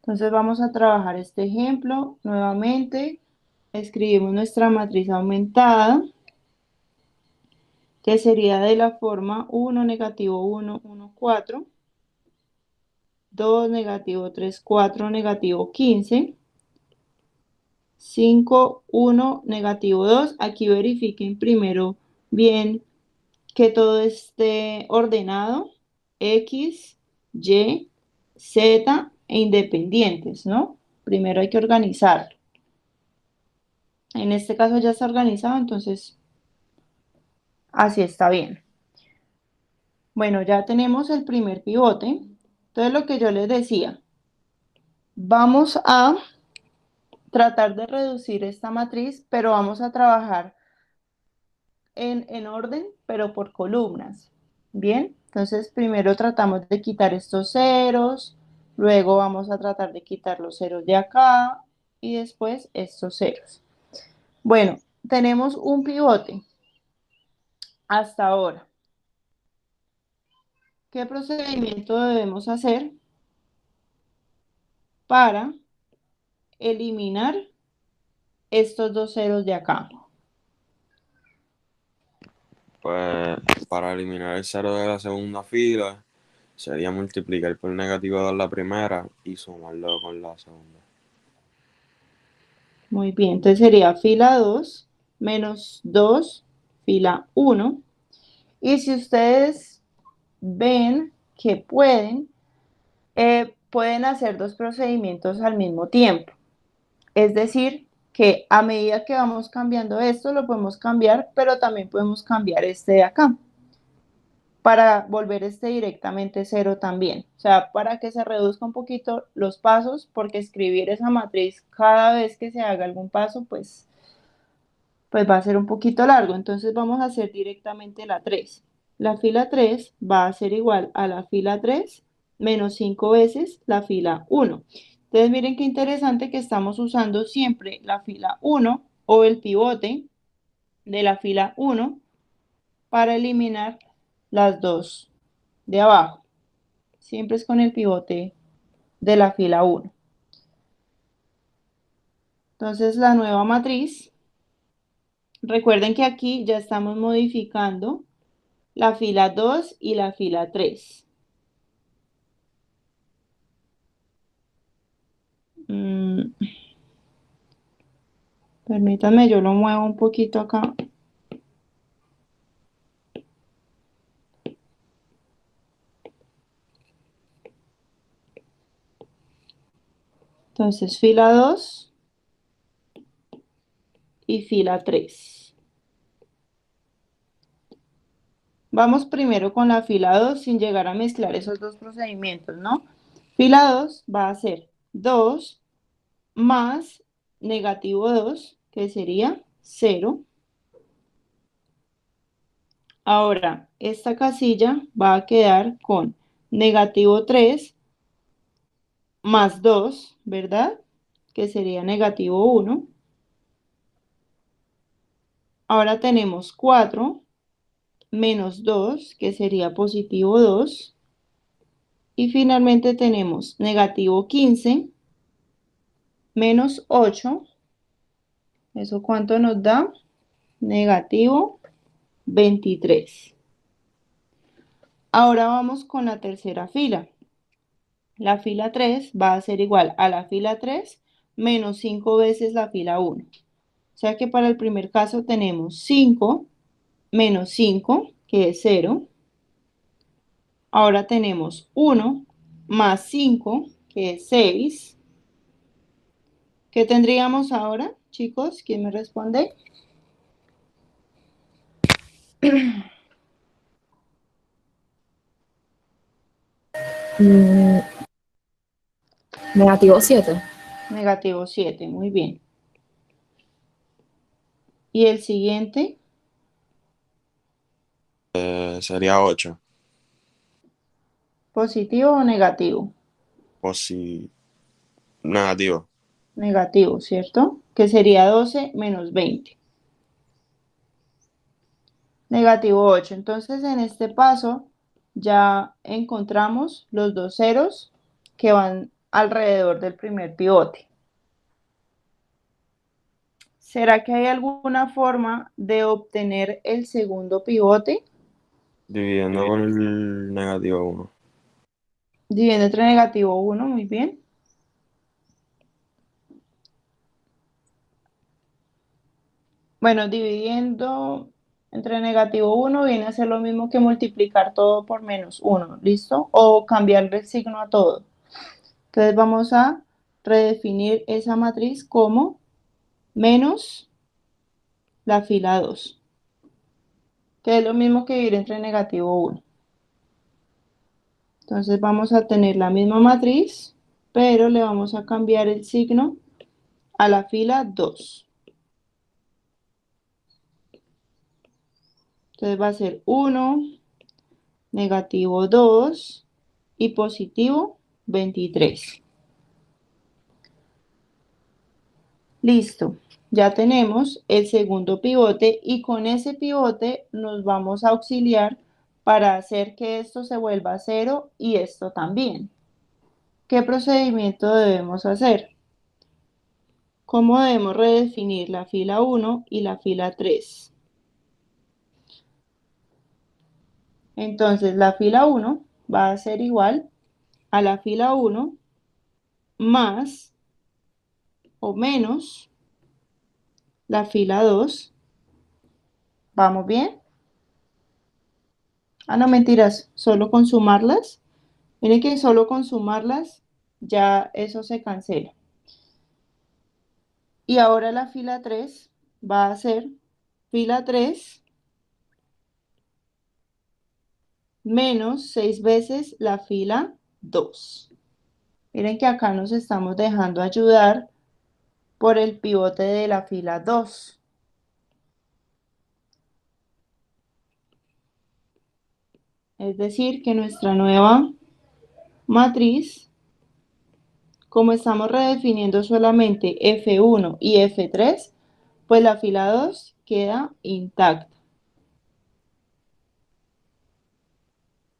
Entonces vamos a trabajar este ejemplo nuevamente. Escribimos nuestra matriz aumentada, que sería de la forma 1, negativo 1, 1, 4, 2, negativo 3, 4, negativo 15, 5, 1, negativo 2. Aquí verifiquen primero bien que todo esté ordenado, X, Y, Z e independientes, ¿no? Primero hay que organizar. En este caso ya está organizado, entonces así está bien. Bueno, ya tenemos el primer pivote. Entonces lo que yo les decía, Vamos a tratar de reducir esta matriz, pero vamos a trabajar en orden, pero por columnas. Bien, entonces primero tratamos de quitar estos ceros, luego vamos a tratar de quitar los ceros de acá y después estos ceros. Bueno, tenemos un pivote hasta ahora. ¿Qué procedimiento debemos hacer para eliminar estos dos ceros de acá? Pues para eliminar el cero de la segunda fila sería multiplicar por -2 la primera y sumarlo con la segunda. Muy bien, entonces sería fila 2 menos 2, fila 1. Y si ustedes ven que pueden hacer dos procedimientos al mismo tiempo. Es decir, que a medida que vamos cambiando esto, lo podemos cambiar, pero también podemos cambiar este de acá para volver este directamente cero también. O sea, para que se reduzca un poquito los pasos, porque escribir esa matriz cada vez que se haga algún paso, pues va a ser un poquito largo. Entonces vamos a hacer directamente la 3. La fila 3 va a ser igual a la fila 3 menos 5 veces la fila 1. Entonces miren qué interesante que estamos usando siempre la fila 1 o el pivote de la fila 1 para eliminar las dos de abajo. Siempre es con el pivote de la fila 1. Entonces la nueva matriz, recuerden que aquí ya estamos modificando la fila 2 y la fila 3. Permítanme, yo lo muevo un poquito acá. Entonces, fila 2 y fila 3. Vamos primero con la fila 2 sin llegar a mezclar esos dos procedimientos, ¿no? Fila 2 va a ser 2 más -2, que sería 0. Ahora, esta casilla va a quedar con -3 más 2, ¿verdad? Que sería -1. Ahora tenemos 4 menos 2, que sería +2. Y finalmente tenemos -15 menos 8. ¿Eso cuánto nos da? -23. Ahora vamos con la tercera fila. La fila 3 va a ser igual a la fila 3 menos 5 veces la fila 1. O sea que para el primer caso tenemos 5 menos 5, que es 0. Ahora tenemos 1 más 5, que es 6. ¿Qué tendríamos ahora, chicos? ¿Quién me responde? -7. -7, muy bien. ¿Y el siguiente? Sería 8. ¿Positivo o negativo? Negativo. Negativo, ¿cierto? Que sería 12 menos 20. -8. Entonces, en este paso ya encontramos los dos ceros que van alrededor del primer pivote. ¿Será que hay alguna forma de obtener el segundo pivote? Dividiendo con el -1. Dividiendo entre -1, muy bien. Bueno, dividiendo entre -1 viene a ser lo mismo que multiplicar todo por -1, ¿listo? O cambiarle el signo a todo. Entonces vamos a redefinir esa matriz como menos la fila 2, que es lo mismo que dividir entre -1. Entonces vamos a tener la misma matriz, pero le vamos a cambiar el signo a la fila 2. Entonces va a ser 1, negativo 2 y positivo 23. Listo, ya tenemos el segundo pivote y con ese pivote nos vamos a auxiliar para hacer que esto se vuelva a 0 y esto también. ¿Qué procedimiento debemos hacer? ¿Cómo debemos redefinir la fila 1 y la fila 3? Entonces la fila 1 va a ser igual a la fila 1 más o menos la fila 2. ¿Vamos bien? Ah, no, mentiras, solo con sumarlas. Miren que solo con sumarlas ya eso se cancela. Y ahora la fila 3 va a ser fila 3 menos 6 veces la fila 2. Miren que acá nos estamos dejando ayudar por el pivote de la fila 2. Es decir, que nuestra nueva matriz, como estamos redefiniendo solamente F1 y F3, pues la fila 2 queda intacta.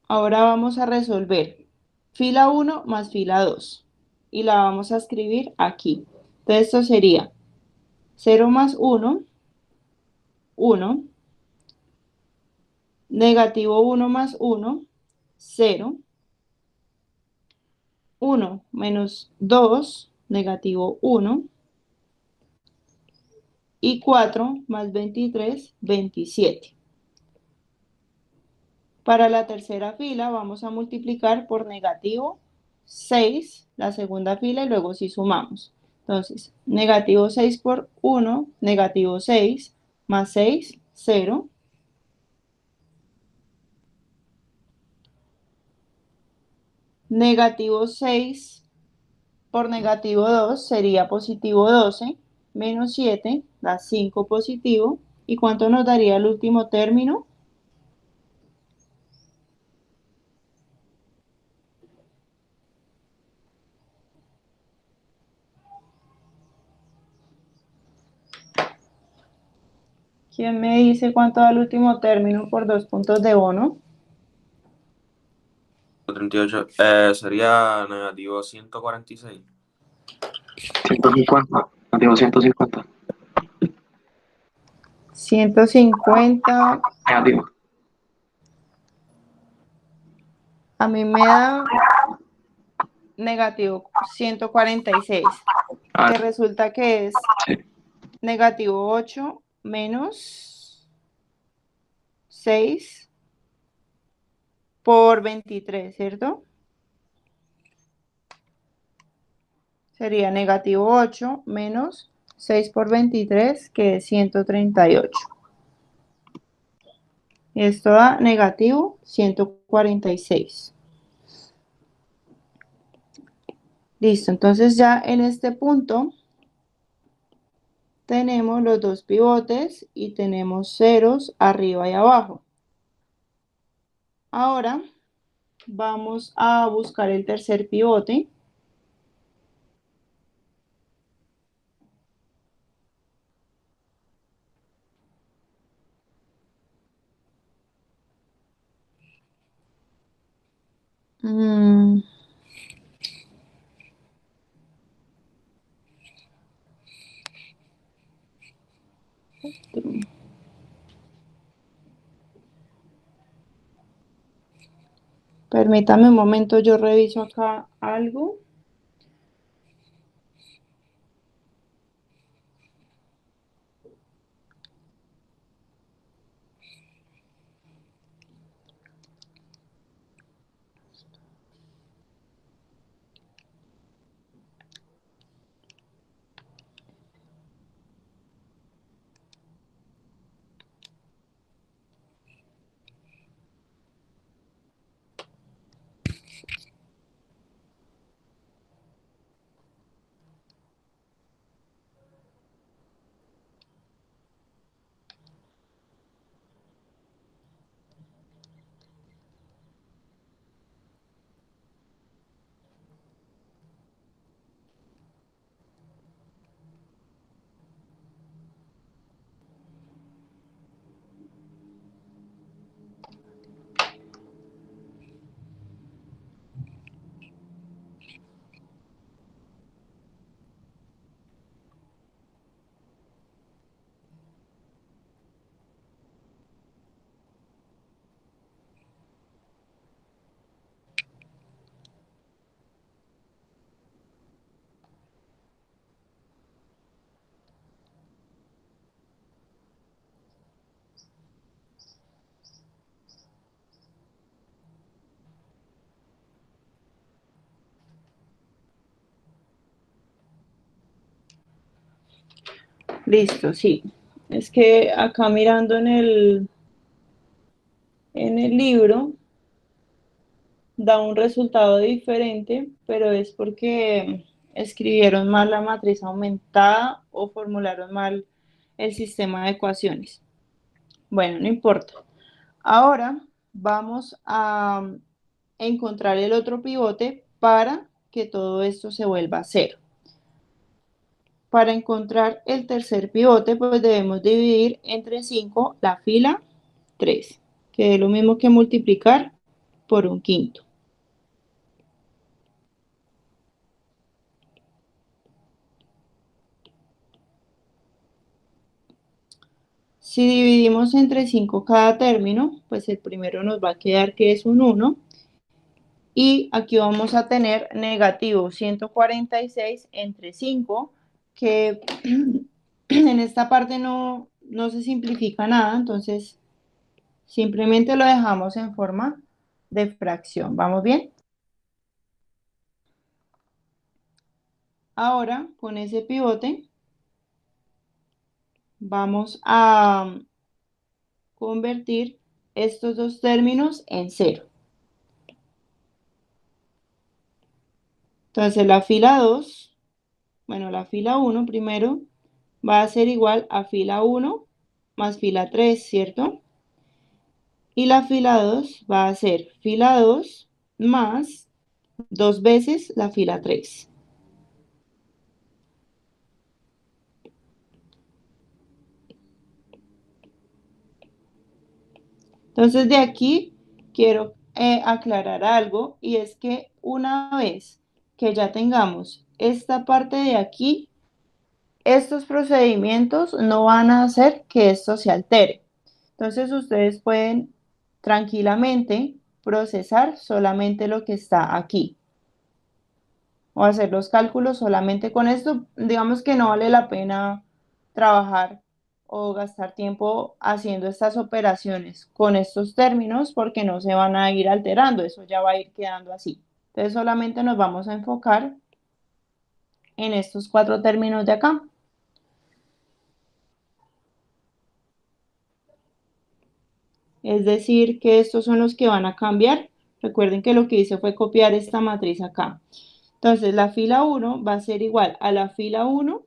Ahora vamos a resolver fila 1 más fila 2 y la vamos a escribir aquí. Entonces esto sería 0 más 1, 1, negativo 1 más 1, 0, 1 menos 2, negativo 1, y 4 más 23, 27. Para la tercera fila vamos a multiplicar por negativo 6, la segunda fila, y luego sí sumamos. Entonces, negativo 6 por 1, negativo 6, más 6, 0. Negativo 6 por negativo 2 sería positivo 12, menos 7, da 5 positivo. ¿Y cuánto nos daría el último término? ¿Quién me dice cuánto da el último término por 2 puntos de bono? 38, sería negativo 146. 150. Negativo 150. 150. Negativo. A mí me da negativo 146, Ah, que resulta que es sí. negativo 8 menos 6 por 23, ¿cierto? Sería negativo 8 menos 6 por 23, que es 138. Y esto da negativo 146. Listo, entonces ya en este punto tenemos los dos pivotes y tenemos ceros arriba y abajo. Ahora vamos a buscar el tercer pivote. Mm. Permítame un momento, yo reviso acá algo. Listo, sí. Es que acá mirando en el libro da un resultado diferente, pero es porque escribieron mal la matriz aumentada o formularon mal el sistema de ecuaciones. Bueno, no importa. Ahora vamos a encontrar el otro pivote para que todo esto se vuelva a cero. Para encontrar el tercer pivote, pues debemos dividir entre 5 la fila 3, que es lo mismo que multiplicar por un quinto. Si dividimos entre 5 cada término, pues el primero nos va a quedar que es un 1. Y aquí vamos a tener negativo 146 entre 5, que en esta parte no se simplifica nada, entonces simplemente lo dejamos en forma de fracción. ¿Vamos bien? Ahora, con ese pivote, vamos a convertir estos dos términos en cero. Entonces, la fila 2, bueno, la fila 1 primero, va a ser igual a fila 1 más fila 3, ¿cierto? Y la fila 2 va a ser fila 2 más 2 veces la fila 3. Entonces de aquí quiero aclarar algo, y es que una vez que ya tengamos esta parte de aquí, estos procedimientos no van a hacer que esto se altere. Entonces ustedes pueden tranquilamente procesar solamente lo que está aquí, o hacer los cálculos solamente con esto. Digamos que no vale la pena trabajar o gastar tiempo haciendo estas operaciones con estos términos, porque no se van a ir alterando, eso ya va a ir quedando así. Entonces solamente nos vamos a enfocar en estos 4 términos de acá. Es decir, que estos son los que van a cambiar. Recuerden que lo que hice fue copiar esta matriz acá. Entonces la fila 1 va a ser igual a la fila 1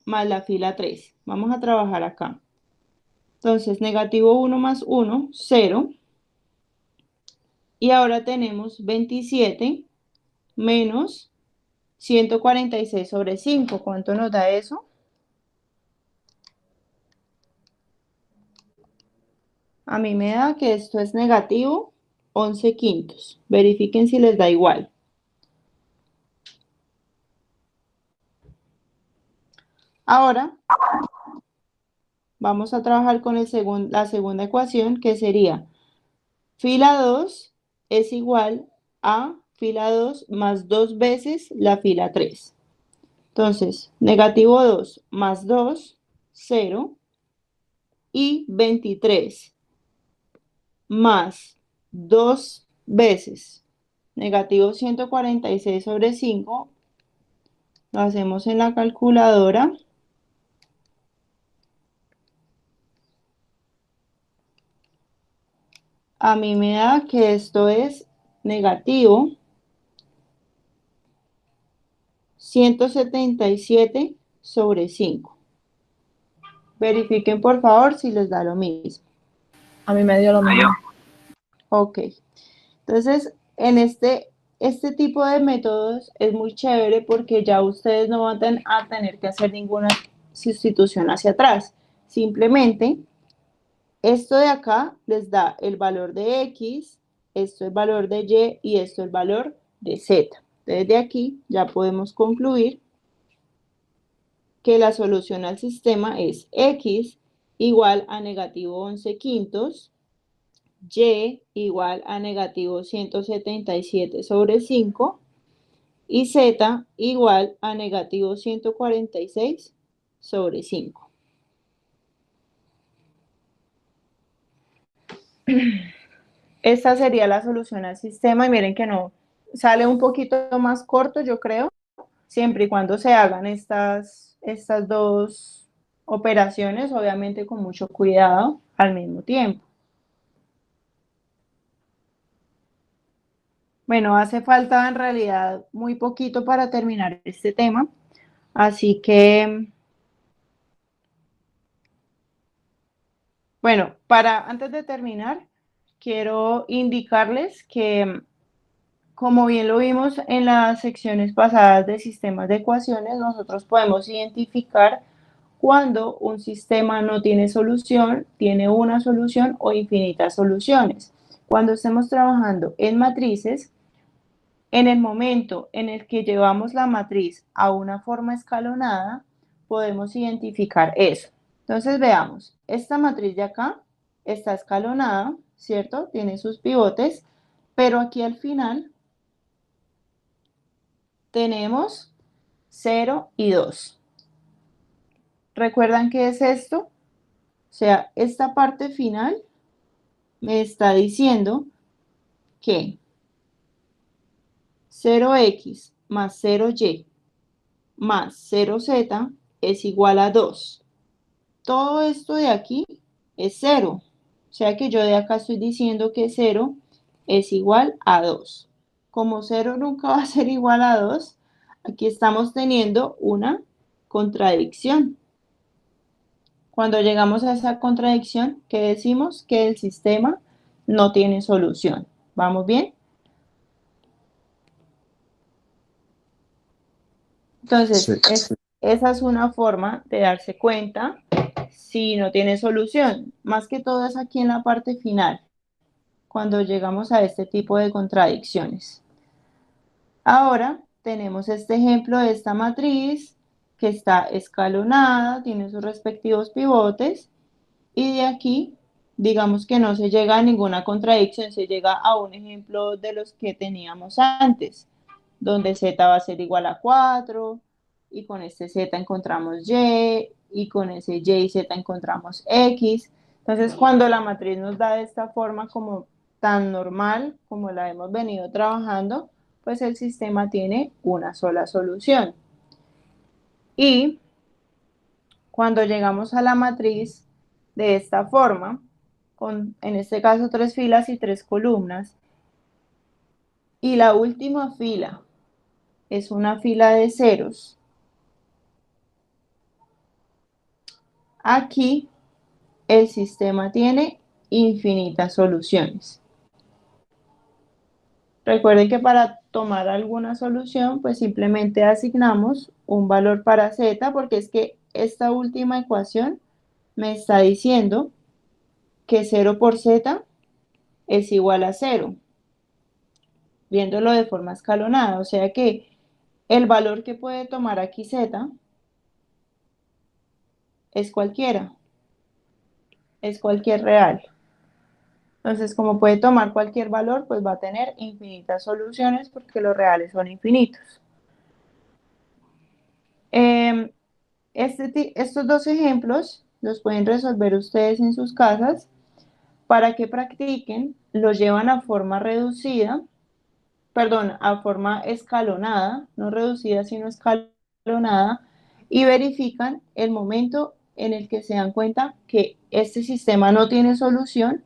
más la fila 3. Vamos a trabajar acá. Entonces, negativo 1 más 1, 0. Y ahora tenemos 27 menos 146 sobre 5. ¿Cuánto nos da eso? A mí me da que esto es negativo 11 quintos. Verifiquen si les da igual. Ahora vamos a trabajar con la segunda ecuación, que sería fila 2 es igual a fila 2 más 2 veces la fila 3. Entonces, negativo 2 más 2, 0. Y 23 más 2 veces negativo 146 sobre 5, lo hacemos en la calculadora. A mí me da que esto es negativo 177 sobre 5. Verifiquen por favor si les da lo mismo. A mí me dio lo mismo. Ok. Entonces, en este tipo de métodos es muy chévere porque ya ustedes no van a tener que hacer ninguna sustitución hacia atrás. Simplemente, esto de acá les da el valor de X, esto es el valor de Y y esto es el valor de Z. Entonces, de aquí ya podemos concluir que la solución al sistema es X igual a negativo 11 quintos, Y igual a negativo 177 sobre 5 y Z igual a negativo 146 sobre 5. Esta sería la solución al sistema, y miren que no sale un poquito más corto, yo creo, siempre y cuando se hagan estas dos operaciones, obviamente con mucho cuidado al mismo tiempo. Bueno, hace falta en realidad muy poquito para terminar este tema, así que, bueno, antes de terminar, quiero indicarles que, como bien lo vimos en las secciones pasadas de sistemas de ecuaciones, nosotros podemos identificar cuando un sistema no tiene solución, tiene una solución o infinitas soluciones. Cuando estemos trabajando en matrices, en el momento en el que llevamos la matriz a una forma escalonada, podemos identificar eso. Entonces veamos, esta matriz de acá está escalonada, ¿cierto? Tiene sus pivotes, pero aquí al final tenemos 0 y 2. ¿Recuerdan qué es esto? O sea, esta parte final me está diciendo que 0x más 0y más 0z es igual a 2. Todo esto de aquí es 0. O sea que yo de acá estoy diciendo que 0 es igual a 2. Como 0 nunca va a ser igual a 2, aquí estamos teniendo una contradicción. Cuando llegamos a esa contradicción, ¿qué decimos? Que el sistema no tiene solución. ¿Vamos bien? Entonces, Sí. esa es una forma de darse cuenta si no tiene solución. Más que todo es aquí en la parte final, cuando llegamos a este tipo de contradicciones. Ahora tenemos este ejemplo de esta matriz que está escalonada, tiene sus respectivos pivotes, y de aquí, digamos que no se llega a ninguna contradicción, se llega a un ejemplo de los que teníamos antes, donde z va a ser igual a 4, y con este z encontramos y con ese y z encontramos x. Entonces, cuando la matriz nos da de esta forma como tan normal, como la hemos venido trabajando, pues el sistema tiene una sola solución. Y cuando llegamos a la matriz de esta forma, con en este caso 3 filas y 3 columnas, y la última fila es una fila de ceros, aquí el sistema tiene infinitas soluciones. Recuerden que para tomar alguna solución, pues simplemente asignamos un valor para z, porque es que esta última ecuación me está diciendo que 0 por z es igual a 0, viéndolo de forma escalonada. O sea que el valor que puede tomar aquí z es cualquier real. Entonces, como puede tomar cualquier valor, pues va a tener infinitas soluciones porque los reales son infinitos. Estos dos ejemplos los pueden resolver ustedes en sus casas. Para que practiquen, los llevan a forma reducida, perdón, a forma escalonada, no reducida, sino escalonada, y verifican el momento en el que se dan cuenta que este sistema no tiene solución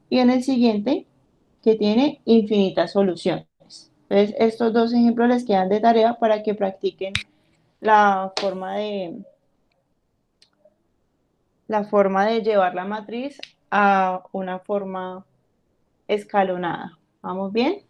y en el siguiente que tiene infinitas soluciones. Entonces, estos dos ejemplos les quedan de tarea para que practiquen la forma de llevar la matriz a una forma escalonada. ¿Vamos bien?